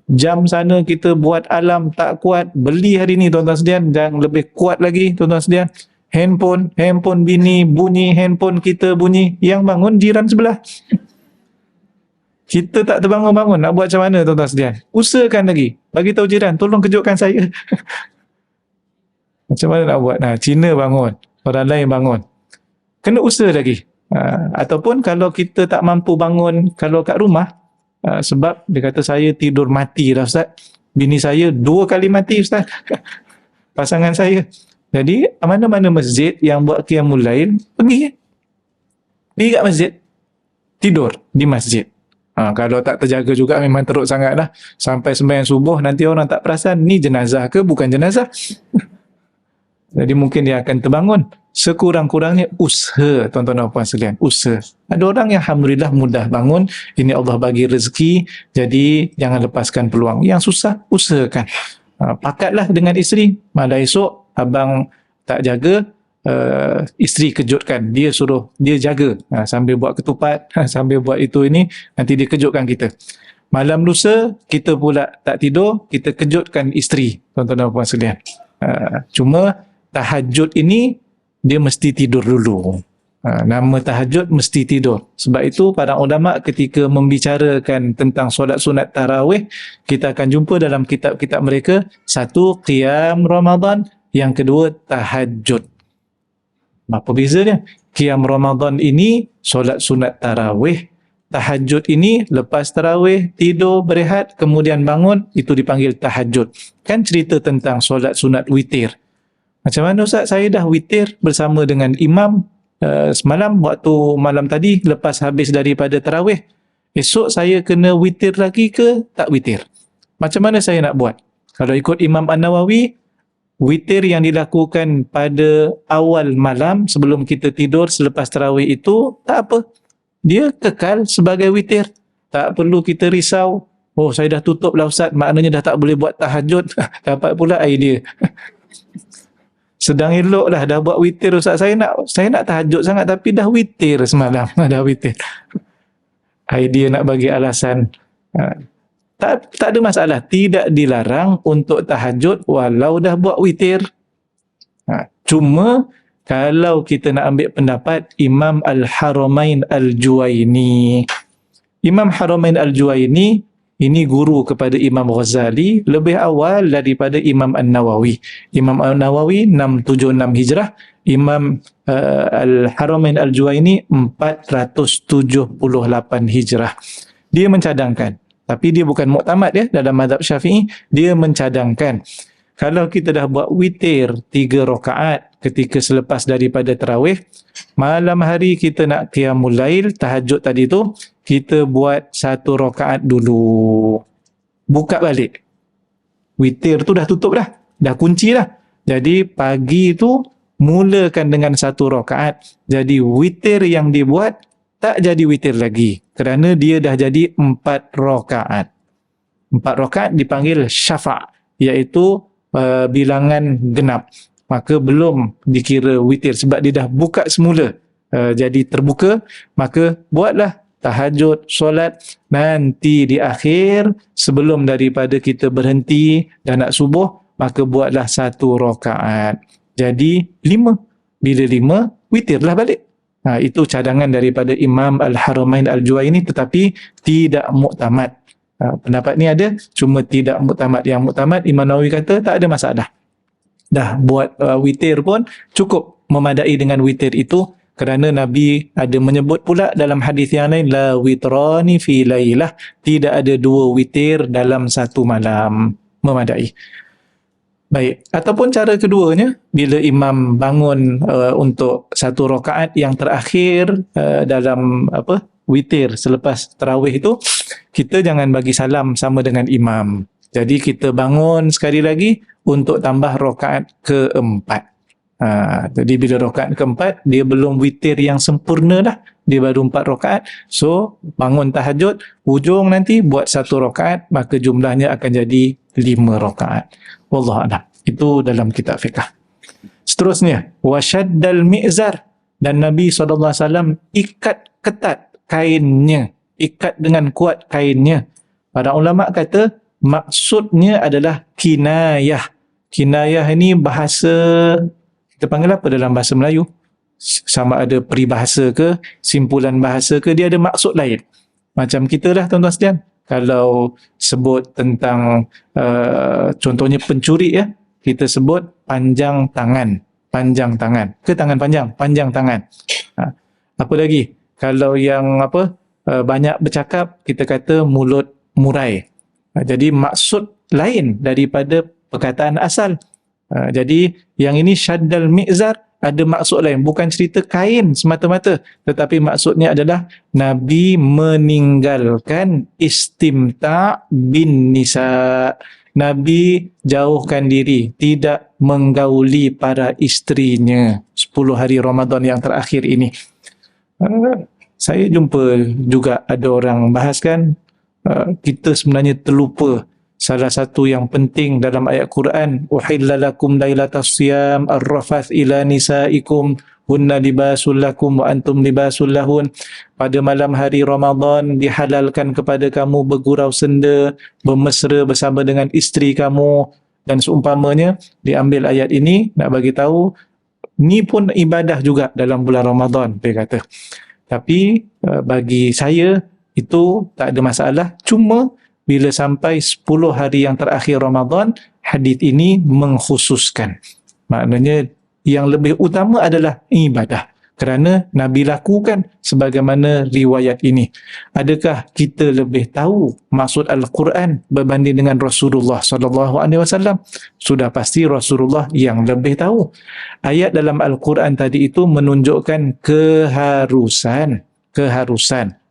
Jam sana kita buat alam tak kuat, beli hari ni tuan-tuan sekalian, dan lebih kuat lagi tuan-tuan sekalian. Handphone bini bunyi, handphone kita bunyi, yang bangun jiran sebelah. Kita tak terbangun-bangun, nak buat macam mana tuan-tuan sekalian? Usahakan lagi. Bagi tahu jiran, tolong kejutkan saya. Macam mana nak buat? Cina bangun, orang lain bangun. Kena usaha lagi. Ataupun kalau kita tak mampu bangun, kalau kat rumah, sebab dia kata saya tidur mati dah Ustaz. Bini saya 2 kali mati Ustaz. Pasangan saya. Jadi mana-mana masjid yang buat qiyamul lail, pergi kat masjid, tidur di masjid. Kalau tak terjaga juga memang teruk sangat lah. Sampai sembahyang subuh nanti orang tak perasan ni jenazah ke bukan jenazah. Jadi mungkin dia akan terbangun. Sekurang-kurangnya usaha tuan-tuan dan puan sekalian, usaha. Ada orang yang alhamdulillah mudah bangun, ini Allah bagi rezeki, jadi jangan lepaskan peluang. Yang susah, usahakan. Pakatlah dengan isteri, malam esok abang tak jaga, isteri kejutkan, dia suruh dia jaga, sambil buat ketupat, sambil buat itu ini, nanti dia kejutkan kita. Malam lusa kita pula tak tidur, kita kejutkan isteri tuan-tuan dan puan sekalian. Cuma tahajud ini dia mesti tidur dulu. Nama tahajud mesti tidur. Sebab itu para ulama ketika membicarakan tentang solat sunat tarawih, kita akan jumpa dalam kitab-kitab mereka, satu qiyam Ramadan, yang kedua tahajud. Apa bezanya? Qiyam Ramadan ini solat sunat tarawih, tahajud ini lepas tarawih tidur berehat kemudian bangun, itu dipanggil tahajud. Kan cerita tentang solat sunat witir. Macam mana Ustaz? Saya dah witir bersama dengan imam semalam, waktu malam tadi lepas habis daripada tarawih. Esok saya kena witir lagi ke tak witir? Macam mana saya nak buat? Kalau ikut Imam An-Nawawi, witir yang dilakukan pada awal malam sebelum kita tidur selepas tarawih itu tak apa. Dia kekal sebagai witir. Tak perlu kita risau. Oh, saya dah tutup lah Ustaz, maknanya dah tak boleh buat tahajud. Dapat pula idea. Sedang elok dah buat witir Ustaz. Saya nak tahajud sangat tapi dah witir semalam. Dah witir. Idea nak bagi alasan. Tak ada masalah. Tidak dilarang untuk tahajud walau dah buat witir. Cuma kalau kita nak ambil pendapat Imam Al-Haramain Al-Juwaini. Imam Haramain Al-Juwaini ini guru kepada Imam Ghazali lebih awal daripada Imam An-Nawawi. Imam An-Nawawi 676 Hijrah, Imam Al-Haramain Al-Juwaini 478 Hijrah. Dia mencadangkan, tapi dia bukan muktamad ya dalam mazhab Syafi'i, dia mencadangkan kalau kita dah buat witir 3 rakaat ketika selepas daripada tarawih, malam hari kita nak qiyamul lail, tahajud tadi tu, kita buat 1 rakaat dulu. Buka balik. Witir tu dah tutup dah kunci dah. Jadi pagi tu mulakan dengan 1 rakaat, jadi witir yang dibuat tak jadi witir lagi kerana dia dah jadi 4 rakaat. 4 rakaat dipanggil syafa', iaitu bilangan genap. Maka belum dikira witir sebab dia dah buka semula. Jadi terbuka, maka buatlah tahajud, solat, nanti di akhir sebelum daripada kita berhenti dan nak subuh, maka buatlah 1 rakaat. Jadi 5. Bila 5, witirlah balik. Itu cadangan daripada Imam Al-Haramain Al-Juwaini, tetapi tidak muktamad. Pendapat ni ada, cuma tidak muktamad. Yang muktamad, Imam Nawawi kata tak ada masalah. Dah buat witir pun cukup memadai dengan witir itu, kerana Nabi ada menyebut pula dalam hadis yang lain, la witrani fi lailah, tidak ada 2 witir dalam 1 malam, memadai. Baik, ataupun cara keduanya, bila imam bangun untuk 1 rakaat yang terakhir dalam witir selepas tarawih itu, kita jangan bagi salam sama dengan imam. Jadi kita bangun sekali lagi untuk tambah rakaat keempat. Jadi bila rakaat keempat, dia belum witir yang sempurna dah, dia baru 4 rakaat. So bangun tahajud, hujung nanti buat 1 rakaat, maka jumlahnya akan jadi 5 rakaat. Wallahualam. Itu dalam kitab fiqh. Seterusnya, wasyaddal mi'zar, dan Nabi SAW ikat ketat kainnya, ikat dengan kuat kainnya. Para ulama kata maksudnya adalah kinayah. Kinayah ini bahasa, kita panggil apa dalam bahasa Melayu? Sama ada peribahasa ke, simpulan bahasa ke, dia ada maksud lain. Macam kita lah tuan-tuan sekalian. Kalau sebut tentang contohnya pencuri ya, kita sebut panjang tangan. Panjang tangan. Ke tangan panjang? Panjang tangan. Apa lagi? Kalau yang banyak bercakap, kita kata mulut murai. Jadi maksud lain daripada perkataan asal. Jadi yang ini syaddal mi'zar ada maksud lain, bukan cerita kain semata-mata, tetapi maksudnya adalah Nabi meninggalkan istimta' bin nisa. Nabi jauhkan diri, tidak menggauli para isterinya 10 hari Ramadan yang terakhir ini. Saya jumpa juga ada orang bahaskan, kita sebenarnya terlupa salah satu yang penting dalam ayat Quran, uhilla lakum lailatas siyam ar-rafath ila nisaikum hunna libasul lakum wa antum libasul lahun. Pada malam hari Ramadan dihalalkan kepada kamu bergurau senda, bermesra bersama dengan isteri kamu, dan seumpamanya. Diambil ayat ini nak bagi tahu ni pun ibadah juga dalam bulan Ramadan, dia kata. Tapi bagi saya itu tak ada masalah, cuma bila sampai 10 hari yang terakhir Ramadan, hadis ini mengkhususkan. Maknanya yang lebih utama adalah ibadah. Kerana Nabi lakukan sebagaimana riwayat ini. Adakah kita lebih tahu maksud Al-Quran berbanding dengan Rasulullah SAW? Sudah pasti Rasulullah yang lebih tahu. Ayat dalam Al-Quran tadi itu menunjukkan keharusan.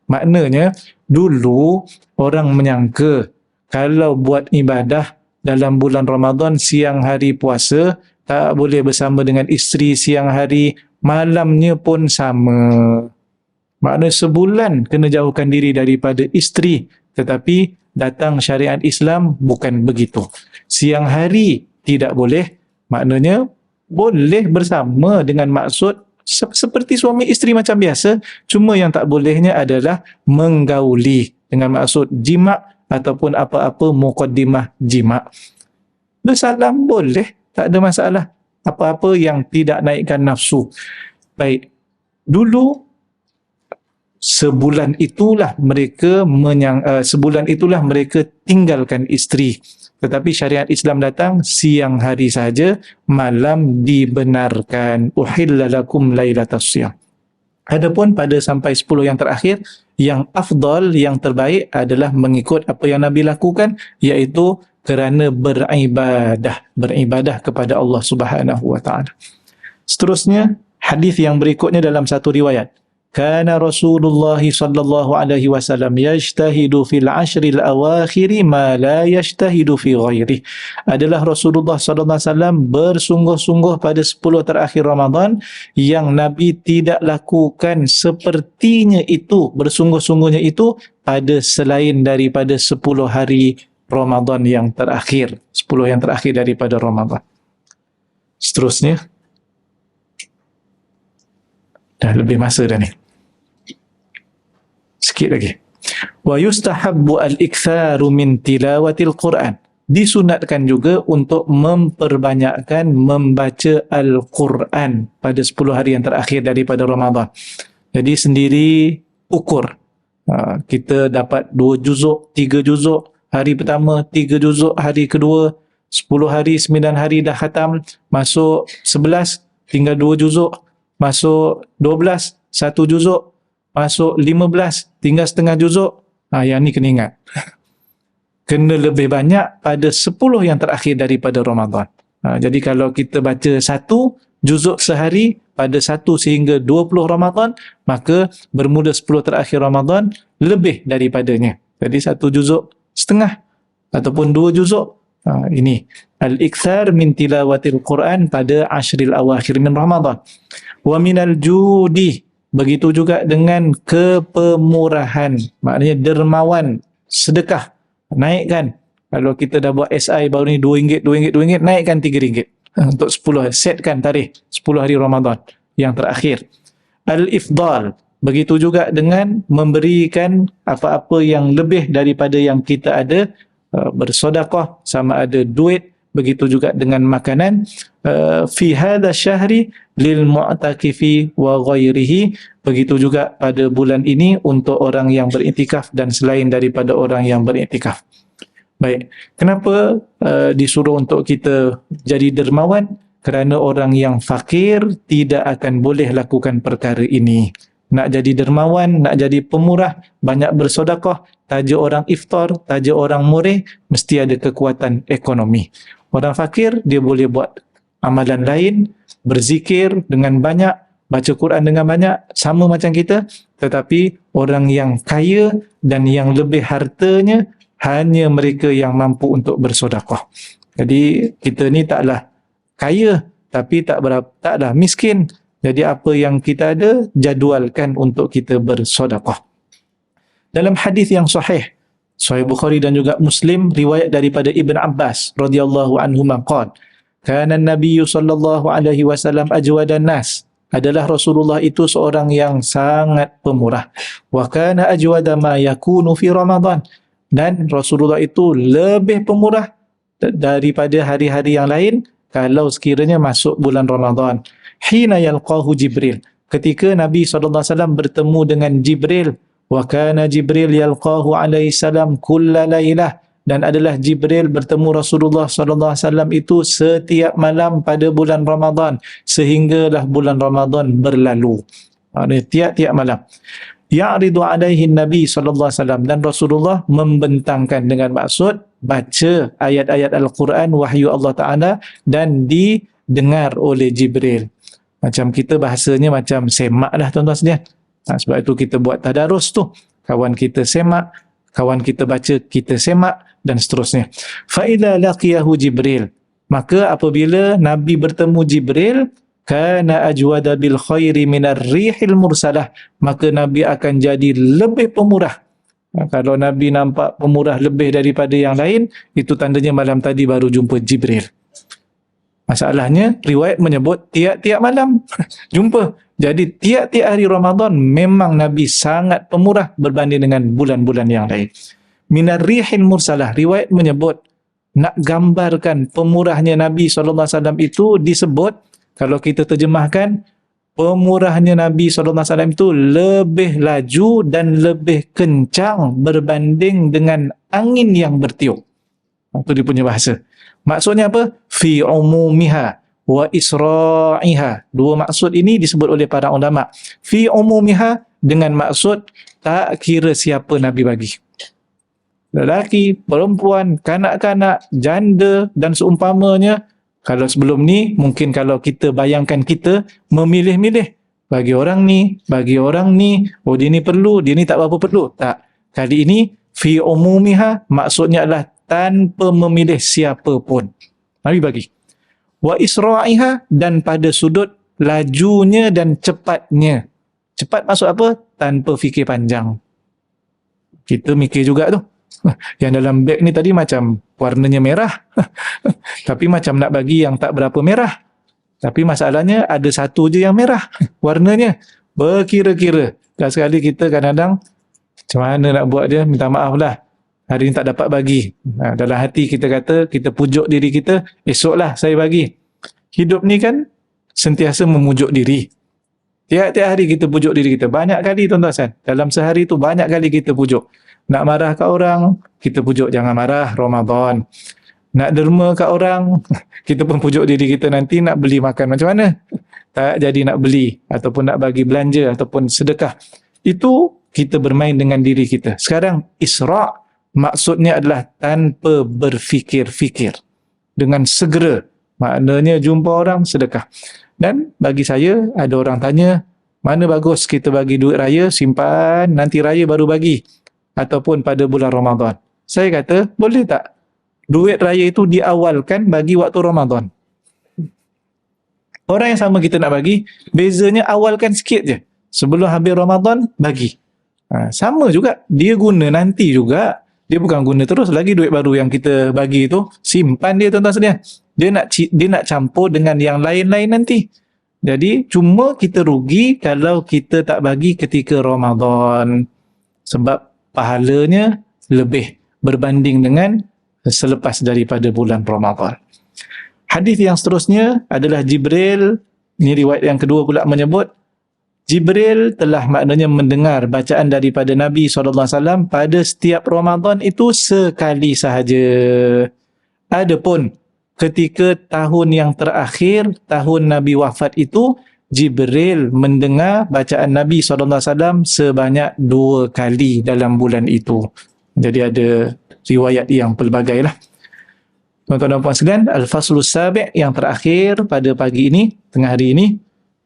Maknanya, dulu orang menyangka kalau buat ibadah dalam bulan Ramadan siang hari puasa, tak boleh bersama dengan isteri siang hari, malamnya pun sama. Maknanya sebulan kena jauhkan diri daripada isteri. Tetapi datang syariat Islam bukan begitu. Siang hari tidak boleh, maknanya boleh bersama dengan maksud seperti suami isteri macam biasa, cuma yang tak bolehnya adalah menggauli dengan maksud jima' ataupun apa-apa muqaddimah jima'. Bersalam boleh, tak ada masalah. Apa-apa yang tidak naikkan nafsu. Baik, dulu sebulan itulah mereka tinggalkan isteri. Tetapi syariat Islam datang siang hari saja, malam dibenarkan. Uhilla lakum lailatas siyam. Adapun pada sampai 10 yang terakhir, yang afdal, yang terbaik adalah mengikut apa yang Nabi lakukan, iaitu kerana beribadah kepada Allah Subhanahu wa taala. Seterusnya, hadis yang berikutnya dalam satu riwayat. kana Rasulullah sallallahu alaihi wasallam yajtahidu fil ashril awakhir ma la yajtahidu fi ghairihi. Adalah Rasulullah sallallahu alaihi wasallam bersungguh-sungguh pada 10 terakhir Ramadan yang Nabi tidak lakukan sepertinya itu, bersungguh-sungguhnya itu pada selain daripada 10 hari Ramadan yang terakhir, 10 yang terakhir daripada Ramadan. Seterusnya, dah lebih masa dah ni. Sikit lagi. Wa yustahabbu al-iktharu min tilawatil Quran. Disunatkan juga untuk memperbanyakkan membaca Al-Quran pada 10 hari yang terakhir daripada Ramadan. Jadi sendiri ukur. Kita dapat 2 juzuk, 3 juzuk, hari pertama 3 juzuk, hari kedua 10 hari, 9 hari dah khatam, masuk 11 tinggal 2 juzuk, masuk 12 1 juzuk, masuk 15 tinggal setengah juzuk. Yang ni kena ingat. Kena lebih banyak pada 10 yang terakhir daripada Ramadan. Jadi kalau kita baca 1 juzuk sehari pada 1 sehingga 20 Ramadan, maka bermula 10 terakhir Ramadan lebih daripadanya. Jadi 1 juzuk setengah ataupun 2 juzuk. Ini al-ikthar min tilawatil Quran pada ashril awakhir min Ramadan. Wa minal judi, begitu juga dengan kepemurahan, maknanya dermawan, sedekah, naikkan. Kalau kita dah buat SI baru ni RM2, RM2, naikkan RM3 untuk 10, setkan tarikh 10 hari Ramadan yang terakhir. Al-ifdal, begitu juga dengan memberikan apa-apa yang lebih daripada yang kita ada, bersedekah, sama ada duit, begitu juga dengan makanan. Fi hadha syahri lil mu'takifi wa ghairihi, begitu juga pada bulan ini untuk orang yang beriktikaf dan selain daripada orang yang beriktikaf. Baik, kenapa disuruh untuk kita jadi dermawan? Kerana orang yang fakir tidak akan boleh lakukan perkara ini. Nak jadi dermawan, nak jadi pemurah, banyak bersedekah, taja orang iftar, taja orang murih, mesti ada kekuatan ekonomi. Orang fakir, dia boleh buat amalan lain, berzikir dengan banyak, baca Quran dengan banyak, sama macam kita. Tetapi orang yang kaya dan yang lebih hartanya, hanya mereka yang mampu untuk bersedekah. Jadi kita ni taklah kaya, tapi taklah miskin. Jadi apa yang kita ada, jadualkan untuk kita bersedekah. Dalam hadis yang sahih, Sahih Bukhari dan juga Muslim, riwayat daripada Ibn Abbas radhiyallahu anhuma qala, kana an-nabiy sallallahu alaihi wasallam ajwadan nas. Adalah Rasulullah itu seorang yang sangat pemurah. Wa kana ajwada ma yakunu fi Ramadan. Dan Rasulullah itu lebih pemurah daripada hari-hari yang lain kalau sekiranya masuk bulan Ramadan. Hina yalqahu Jibril, ketika Nabi SAW bertemu dengan Jibril. Wa kana Jibril yalqahu alaihi salam kulla lailah, dan adalah Jibril bertemu Rasulullah SAW itu setiap malam pada bulan Ramadan sehinggalah bulan Ramadan berlalu. Tiap-tiap malam. Ya'ridu alaihi Nabi SAW, dan Rasulullah membentangkan dengan maksud baca ayat-ayat Al-Quran, wahyu Allah Ta'ala, dan didengar oleh Jibril. Macam kita bahasanya macam semak lah tuan-tuan sekalian. Sebab itu kita buat tadarus tu. Kawan kita semak, kawan kita baca, kita semak, dan seterusnya. Fa'idha laqiyahu Jibril, maka apabila Nabi bertemu Jibril, kana ajwada bil khairi minar rihil mursalah, maka Nabi akan jadi lebih pemurah. Kalau Nabi nampak pemurah lebih daripada yang lain, itu tandanya malam tadi baru jumpa Jibril. Masalahnya, riwayat menyebut tiap-tiap malam jumpa. Jadi tiap-tiap hari Ramadan memang Nabi sangat pemurah berbanding dengan bulan-bulan yang lain. Minar rihil mursalah, riwayat menyebut, nak gambarkan pemurahnya Nabi SAW itu disebut, kalau kita terjemahkan, pemurahnya Nabi SAW itu lebih laju dan lebih kencang berbanding dengan angin yang bertiup. Itu dia punya bahasa. Maksudnya apa? Fi umumiha wa isra'iha. Dua maksud ini disebut oleh para ulama. Fi umumiha dengan maksud tak kira siapa Nabi bagi. Lelaki, perempuan, kanak-kanak, janda dan seumpamanya. Kalau sebelum ni, mungkin kalau kita bayangkan kita memilih-milih, bagi orang ni, oh dia ni perlu, dia ni tak apa-apa perlu. Tak. Kali ini fi umumiha maksudnya adalah tanpa memilih siapa pun. Nabi bagi. Wa isra'iha dan pada sudut lajunya dan cepatnya. Cepat maksud apa? Tanpa fikir panjang. Kita mikir juga tu. Yang dalam beg ni tadi macam warnanya merah. Tapi macam nak bagi yang tak berapa merah. Tapi masalahnya ada satu je yang merah warnanya. Berkira-kira. Dan sekali kita kadang-kadang macam mana nak buat dia, minta maaf lah. Hari ni tak dapat bagi. Dalam hati kita kata, kita pujuk diri kita, esoklah saya bagi. Hidup ni kan sentiasa memujuk diri. Tiap-tiap hari kita pujuk diri kita. Banyak kali tuan-tuan Hasan. Dalam sehari tu banyak kali kita pujuk. Nak marah kat orang, kita pujuk jangan marah, Ramadan. Nak derma kat orang, kita pun pujuk diri kita nanti nak beli makan macam mana. Tak jadi nak beli, ataupun nak bagi belanja, ataupun sedekah. Itu kita bermain dengan diri kita. Sekarang Isra' maksudnya adalah tanpa berfikir-fikir. Dengan segera. Maknanya jumpa orang, sedekah. Dan bagi saya, ada orang tanya, mana bagus kita bagi duit raya, simpan, nanti raya baru bagi. Ataupun pada bulan Ramadan. Saya kata, boleh tak? Duit raya itu diawalkan bagi waktu Ramadan. Orang yang sama kita nak bagi, bezanya awalkan sikit je. Sebelum habis Ramadan, bagi. Sama juga, dia guna nanti juga. Dia bukan guna terus lagi duit baru yang kita bagi itu, simpan dia tuan-tuan sekalian. Dia nak campur dengan yang lain-lain nanti. Jadi cuma kita rugi kalau kita tak bagi ketika Ramadan. Sebab pahalanya lebih berbanding dengan selepas daripada bulan Ramadan. Hadis yang seterusnya adalah Jibril, ini riwayat yang kedua pula menyebut, Jibril telah maknanya mendengar bacaan daripada Nabi SAW pada setiap Ramadan itu sekali sahaja. Adapun ketika tahun yang terakhir, tahun Nabi wafat itu, Jibril mendengar bacaan Nabi SAW sebanyak 2 kali dalam bulan itu. Jadi ada riwayat yang pelbagai lah. Tuan-tuan dan puan sekalian, Al-Faslus Sabi' yang terakhir pada pagi ini, tengah hari ini,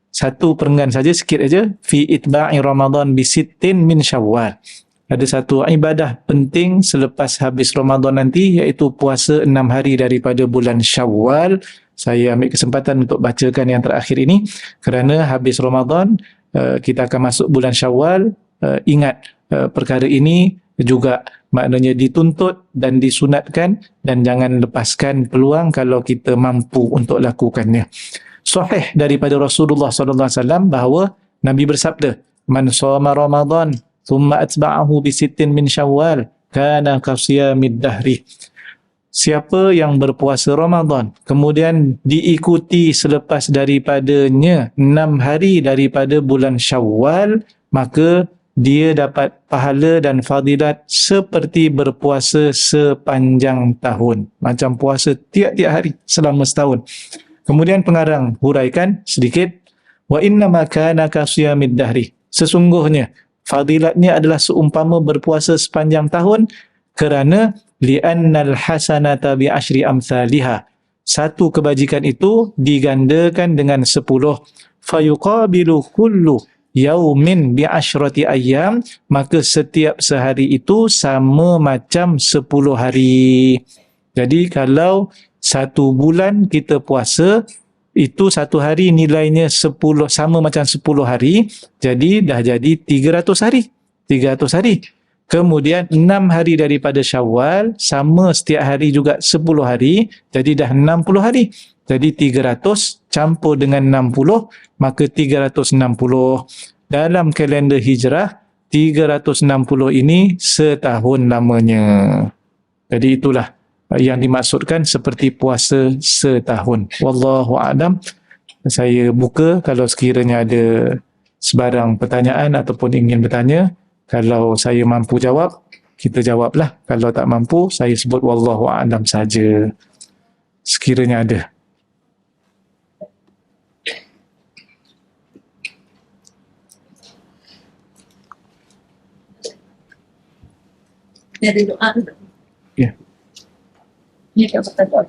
satu perenggan saja, sikit saja, fi itba'i Ramadan bi sittin min Syawal. Ada satu ibadah penting selepas habis Ramadan nanti, iaitu puasa 6 hari daripada bulan Syawal. Saya ambil kesempatan untuk bacakan yang terakhir ini kerana habis Ramadan kita akan masuk bulan Syawal. Ingat perkara ini juga maknanya dituntut dan disunatkan, dan jangan lepaskan peluang kalau kita mampu untuk lakukannya. Sahih daripada Rasulullah SAW bahawa Nabi bersabda, man shoma Ramadan thumma atba'ahu bi sittin min Syawal kana kasiyamid dahri. Siapa yang berpuasa Ramadan kemudian diikuti selepas daripadanya 6 hari daripada bulan Syawal, maka dia dapat pahala dan fadilat seperti berpuasa sepanjang tahun. Macam puasa tiap-tiap hari selama setahun. Kemudian pengarang huraikan sedikit, wa inna ma kana kasiyamid dahri. Sesungguhnya fadilatnya adalah seumpama berpuasa sepanjang tahun, kerana li'annal hasanata bi asyri amsalihha. Satu kebajikan itu digandakan dengan 10. Fayuqabilu kullu yaumin bi asyrati ayyam, maka setiap sehari itu sama macam 10 hari. Jadi kalau satu bulan kita puasa, itu satu hari nilainya 10, sama macam 10 hari, jadi dah jadi 300 hari. 300 hari. Kemudian 6 hari daripada Syawal, sama setiap hari juga 10 hari, jadi dah 60 hari. Jadi 300 campur dengan 60, maka 360. Dalam kalender hijrah, 360 ini setahun lamanya. Jadi itulah yang dimaksudkan seperti puasa setahun. Wallahu a'lam. Saya buka kalau sekiranya ada sebarang pertanyaan ataupun ingin bertanya. Kalau saya mampu jawab, kita jawablah. Kalau tak mampu, saya sebut wallahu a'lam saja. Sekiranya ada. Dari doa. Ya. Ini kita berdoa.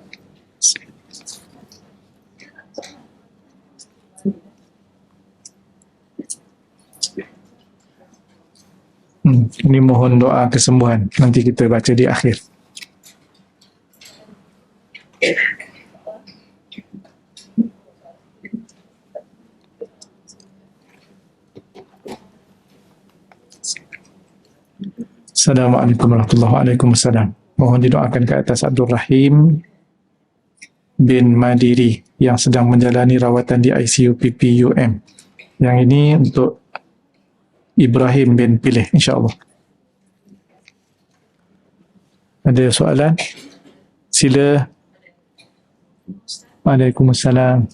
Ini mohon doa kesembuhan. Nanti kita baca di akhir. Assalamualaikum warahmatullahi wabarakatuh. Mohon didoakan ke atas Abdul Rahim bin Madiri yang sedang menjalani rawatan di ICU PPUM. Yang ini untuk Ibrahim bin Pilih, insyaAllah. Ada soalan? Sila. Waalaikumsalam.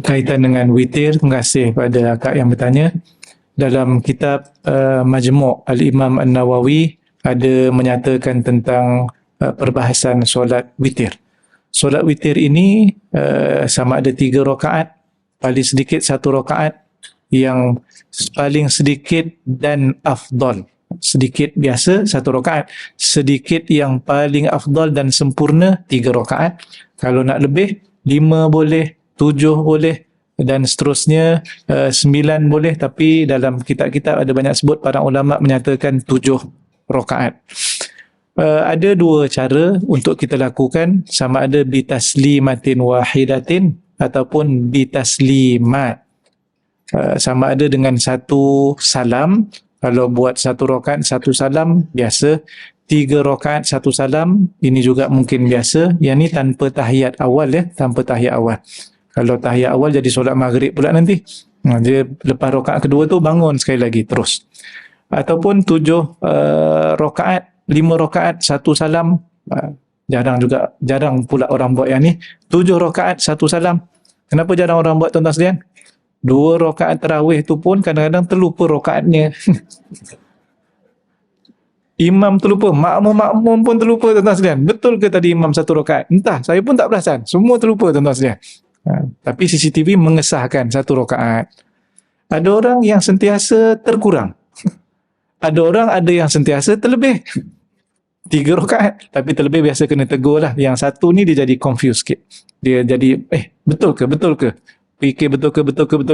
Kaitan dengan witir, terima kasih pada akak yang bertanya. Dalam kitab Majmu' Al-Imam An-Nawawi ada menyatakan tentang perbahasan solat witir. Solat witir ini sama ada 3 rakaat, paling sedikit 1 rakaat, yang paling sedikit dan afdal. Sedikit biasa 1 rakaat, sedikit yang paling afdal dan sempurna 3 rakaat. Kalau nak lebih 5 boleh, 7 boleh dan seterusnya, 9 boleh, tapi dalam kitab-kitab ada banyak sebut para ulama menyatakan 7 rakaat. Ada 2 cara untuk kita lakukan, sama ada bitaslimatin wahidatin ataupun bitaslimat. Sama ada dengan 1 salam. Kalau buat 1 rakaat 1 salam biasa, 3 rakaat 1 salam ini juga mungkin biasa. Yang ni tanpa tahiyat awal, ya, tanpa tahiyat awal. Kalau tahiyat awal jadi solat maghrib pula nanti. Dia lepas rakaat kedua tu bangun sekali lagi terus. Ataupun 7 rakaat, 5 rakaat 1 salam. Jarang pula orang buat yang ni. 7 rakaat 1 salam. Kenapa jarang orang buat, tuan-tuan sekalian? 2 rakaat tarawih tu pun kadang-kadang terlupa rakaatnya. Imam terlupa, makmum pun terlupa, tuan-tuan sekalian. Betul ke tadi imam 1 rakaat? Entah, saya pun tak perasan. Semua terlupa, tuan-tuan sekalian. Tapi CCTV mengesahkan 1 rakaat. Ada orang yang sentiasa terkurang. Ada orang ada yang sentiasa terlebih. 3 rakaat, tapi terlebih biasa kena tegur lah. Yang satu ni dia jadi confused sikit. Dia jadi, betul ke? Fikir betul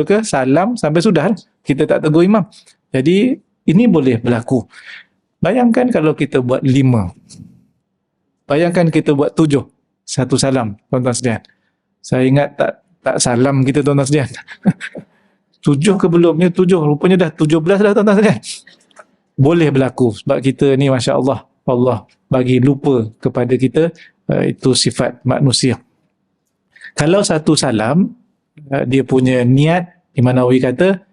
ke? Salam sampai sudah. Kita tak tegur imam. Jadi, ini boleh berlaku. Bayangkan kalau kita buat 5. Bayangkan kita buat 7. 1 salam, tuan-tuan sekalian. Saya ingat tak salam kita, tuan-tuan sekalian. 7 ke belum? 7. Rupanya dah 17 dah, tuan-tuan sekalian. Boleh berlaku. Sebab kita ni, Masya Allah, Allah bagi lupa kepada kita. Itu sifat manusia. Kalau 1 salam, dia punya niat, Imam Nawawi kata,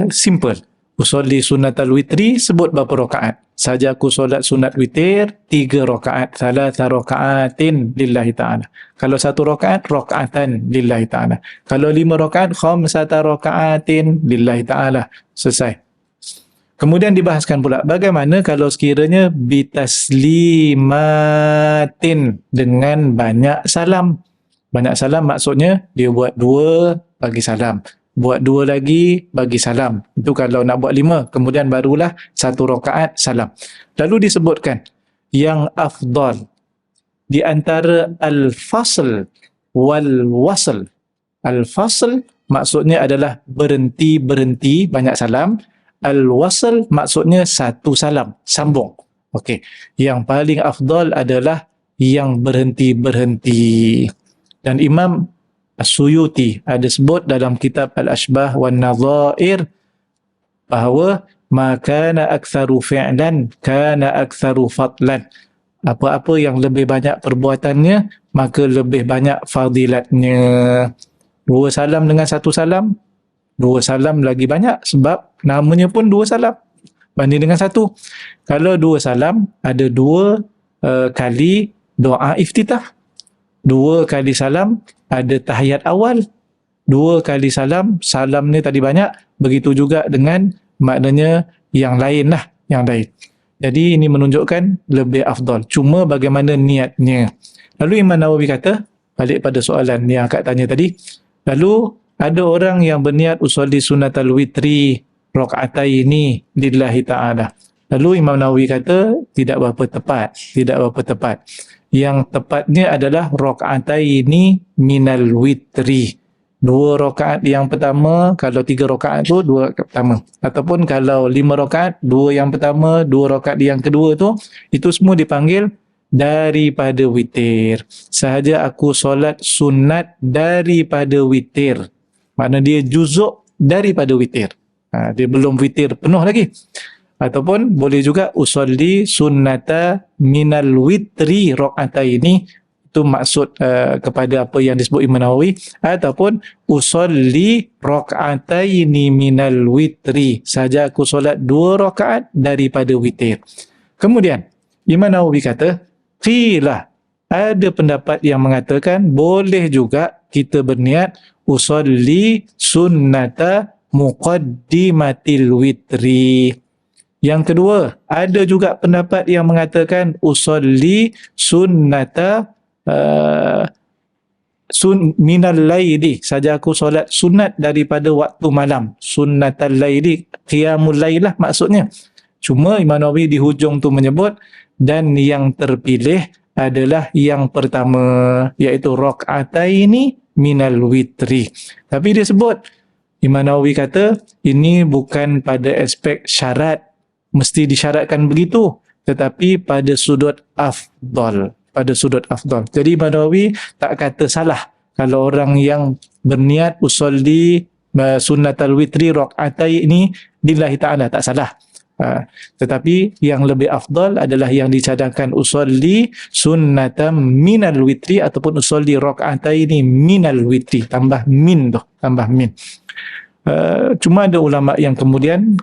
simple. Usolli sunnatal witri, sebut berapa rakaat. Saja aku solat sunat witir 3 rakaat, 3 rakaatin lillahi ta'ala. Kalau 1 rakaat, rakaatan lillahi ta'ala. Kalau 5 rakaat, 5 rakaatin lillahi ta'ala. Selesai. Kemudian dibahaskan pula bagaimana kalau sekiranya bitaslimatin, dengan banyak salam. Banyak salam maksudnya dia buat 2 bagi salam. Buat 2 lagi bagi salam. Itu kalau nak buat 5. Kemudian barulah 1 rakaat salam. Lalu disebutkan yang afdal di antara al-fasl wal-wasl. Al-fasl maksudnya adalah berhenti banyak salam. Al-wasl maksudnya 1 salam, sambung. Okey. Yang paling afdal adalah yang berhenti. Dan Imam As-Suyuti ada sebut dalam kitab Al-Ashbah wan Nadhair bahawa ma kana aktsaru fi'lan kana aktsaru fadlan. Apa-apa yang lebih banyak perbuatannya, maka lebih banyak fadilatnya. 2 salam dengan 1 salam, 2 salam lagi banyak sebab namanya pun 2 salam banding dengan 1. Kalau 2 salam ada 2 kali doa iftitah. 2 kali salam ada tahiyat awal. 2 kali salam, salam ni tadi banyak, begitu juga dengan maknanya yang lain lah, yang lain. Jadi ini menunjukkan lebih afdal. Cuma bagaimana niatnya. Lalu Imam Nawawi kata, balik pada soalan yang akak tanya tadi, lalu ada orang yang berniat usolli sunatal witri rakaataini lillahi ta'ala. Lalu Imam Nawawi kata tidak berapa tepat, tidak berapa tepat. Yang tepatnya adalah rakaataini minal witri. 2 rakaat yang pertama, kalau 3 rakaat tu 2 rakaat pertama. Ataupun kalau 5 rakaat, 2 yang pertama, 2 rakaat yang kedua tu, itu semua dipanggil daripada witir. Sahaja aku solat sunat daripada witir. Makna dia juzuk daripada witir. Dia belum witir penuh lagi. Ataupun boleh juga usolli sunnata minal witri rakaataini, itu maksud kepada apa yang disebut Imam Nawawi, ataupun usolli rakaataini minal witri, saja aku solat 2 rakaat daripada witir. Kemudian Imam Nawawi kata qila, ada pendapat yang mengatakan boleh juga kita berniat usolli sunnata muqaddimatil witri. Yang kedua, ada juga pendapat yang mengatakan usolli sunnata minal laili, saja aku solat sunat daripada waktu malam. Sunnatal laili, qiyamul lail lah maksudnya. Cuma Imam Nawawi di hujung tu menyebut dan yang terpilih adalah yang pertama, iaitu rakaataini minal witri. Tapi dia sebut, Imam Nawawi kata ini bukan pada aspek syarat mesti disyaratkan begitu, tetapi pada sudut afdal, pada sudut afdal. Jadi Imam Nawawi tak kata salah kalau orang yang berniat usolli sunnatal witri rakaataini lillahi ta'ala, tak salah. Tetapi yang lebih afdal adalah yang dicadangkan usolli sunnatam minal witri ataupun usolli rakaataini minal witri, tambah min tu, tambah min. Cuma ada ulama yang kemudian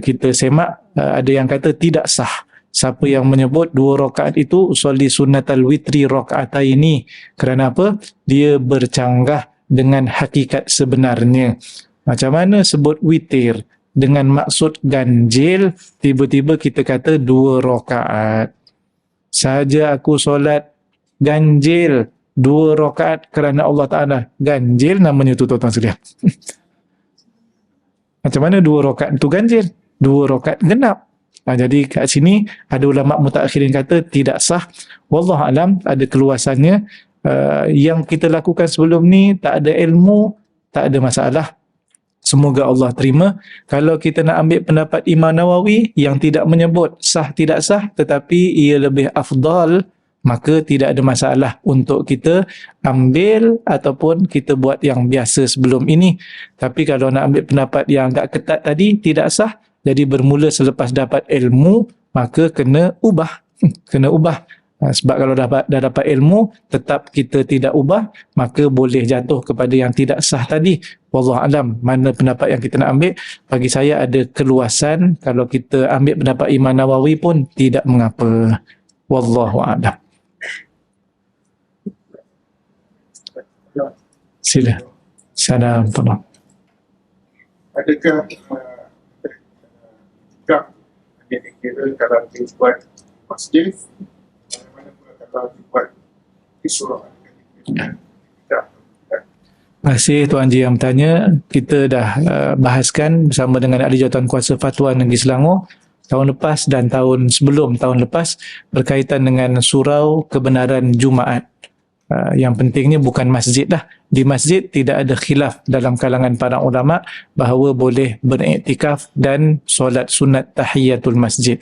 kita semak, ada yang kata tidak sah. Siapa yang menyebut 2 rakaat itu usolli sunnatal witri rakaataini, kerana apa? Dia bercanggah dengan hakikat sebenarnya. Macam mana sebut witir dengan maksud ganjil, tiba-tiba kita kata 2 rakaat. Saja aku solat ganjil 2 rakaat kerana Allah Ta'ala. Ganjil namanya tu tuan-tuan sekalian. Macam mana 2 rakaat itu ganjil? 2 rakaat genap. Jadi kat sini ada ulama mutaakhirin kata tidak sah. Wallahu alam, ada keluasannya. Yang kita lakukan sebelum ni tak ada ilmu, tak ada masalah. Semoga Allah terima. Kalau kita nak ambil pendapat Imam Nawawi yang tidak menyebut sah tidak sah, tetapi ia lebih afdal, maka tidak ada masalah untuk kita ambil ataupun kita buat yang biasa sebelum ini. Tapi kalau nak ambil pendapat yang agak ketat tadi, tidak sah, jadi bermula selepas dapat ilmu, maka kena ubah. Kena ubah. Sebab kalau dah dapat ilmu, tetap kita tidak ubah, maka boleh jatuh kepada yang tidak sah tadi. Wallahu alam, mana pendapat yang kita nak ambil. Bagi saya ada keluasan, kalau kita ambil pendapat Imam Nawawi pun tidak mengapa. Wallahu alam. Sila. Salam. Adakah yang dikira kalau dibuat masjid, mana pula kalau dibuat di surau? Terima kasih Tuan Haji yang bertanya. Kita dah bahaskan bersama dengan Ahli Jawatan Kuasa Fatwa Negeri Selangor tahun lepas dan tahun sebelum tahun lepas berkaitan dengan surau kebenaran Jumaat. Yang pentingnya bukan masjid lah. Di masjid tidak ada khilaf dalam kalangan para ulama bahawa boleh beriktikaf dan solat sunat tahiyatul masjid.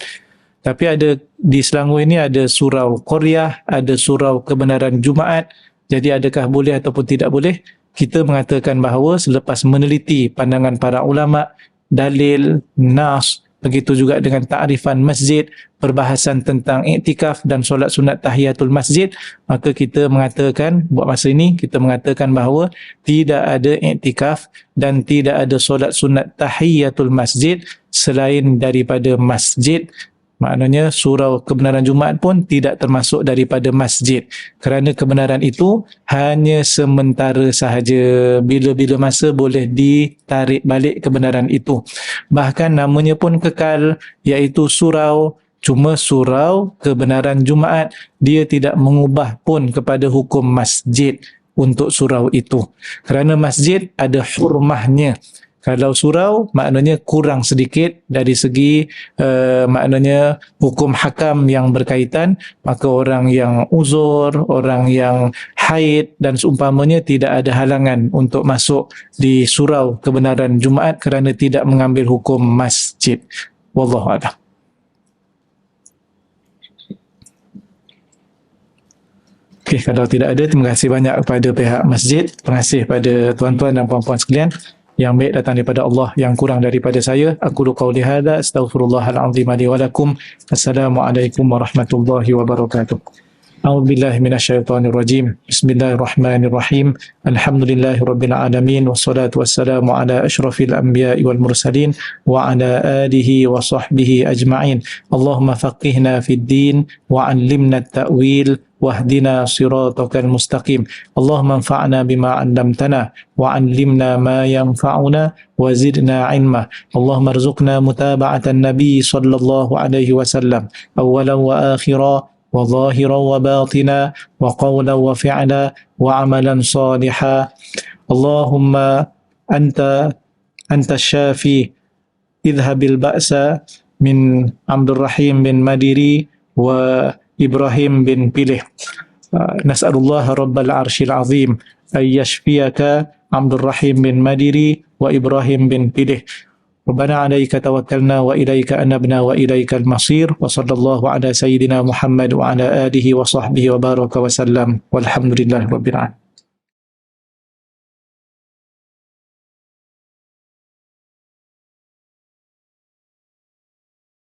Tapi ada di Selangor ini ada surau Qaryah, ada surau kebenaran Jumaat. Jadi adakah boleh ataupun tidak boleh? Kita mengatakan bahawa selepas meneliti pandangan para ulama, dalil, nas, begitu juga dengan ta'rifan masjid, perbahasan tentang iktikaf dan solat sunat tahiyatul masjid, maka kita mengatakan, buat masa ini, kita mengatakan bahawa tidak ada iktikaf dan tidak ada solat sunat tahiyatul masjid selain daripada masjid. Maknanya surau kebenaran Jumaat pun tidak termasuk daripada masjid. Kerana kebenaran itu hanya sementara sahaja. Bila-bila masa boleh ditarik balik kebenaran itu. Bahkan namanya pun kekal, iaitu surau. Cuma surau kebenaran Jumaat, dia tidak mengubah pun kepada hukum masjid untuk surau itu. Kerana masjid ada hurmahnya. Kalau surau maknanya kurang sedikit dari segi maknanya hukum hakam yang berkaitan, maka orang yang uzur, orang yang haid dan seumpamanya tidak ada halangan untuk masuk di surau kebenaran Jumaat kerana tidak mengambil hukum masjid. Wallahu a'lam. Okey, kalau tidak ada, terima kasih banyak kepada pihak masjid, terima kasih pada tuan-tuan dan puan-puan sekalian. Yang baik datang daripada Allah, yang kurang daripada saya. Aqulu qawli hadza, astaghfirullahal azim li wa lakum. Assalamualaikum warahmatullahi wabarakatuh. A'udzu billahi minasyaitonir rajim. Bismillahirrahmanirrahim. Alhamdulillahi rabbil alamin wassalatu wassalamu ala asyrafil anbiya'i wal mursalin wa ala alihi wa sahbihi ajma'in. Allahumma faqihna fid din wa 'allimna at-ta'wil واهدنا صراطك المستقيم. اللهم انفعنا بما علمتنا وعلمنا ما ينفعنا وزدنا علما. اللهم ارزقنا متابعة النبي صلى الله عليه وسلم أولا وآخرا وظاهرا وباطنا وقولا وفعلا وعملا صالحا. اللهم أنت الشافي، اذهب البأس من عبد الرحيم بن مديري وإبراهيم بن بيله. نسأل الله رب العرش العظيم أن يشفيك عبد الرحيم بن مديري وإبراهيم بن بيله. ربنا عليك توكلنا وإليك أنبنا وإليك المصير. وصلى الله على سيدنا محمد وعلى آله وصحبه وبارك وسلم والحمد لله رب العالمين.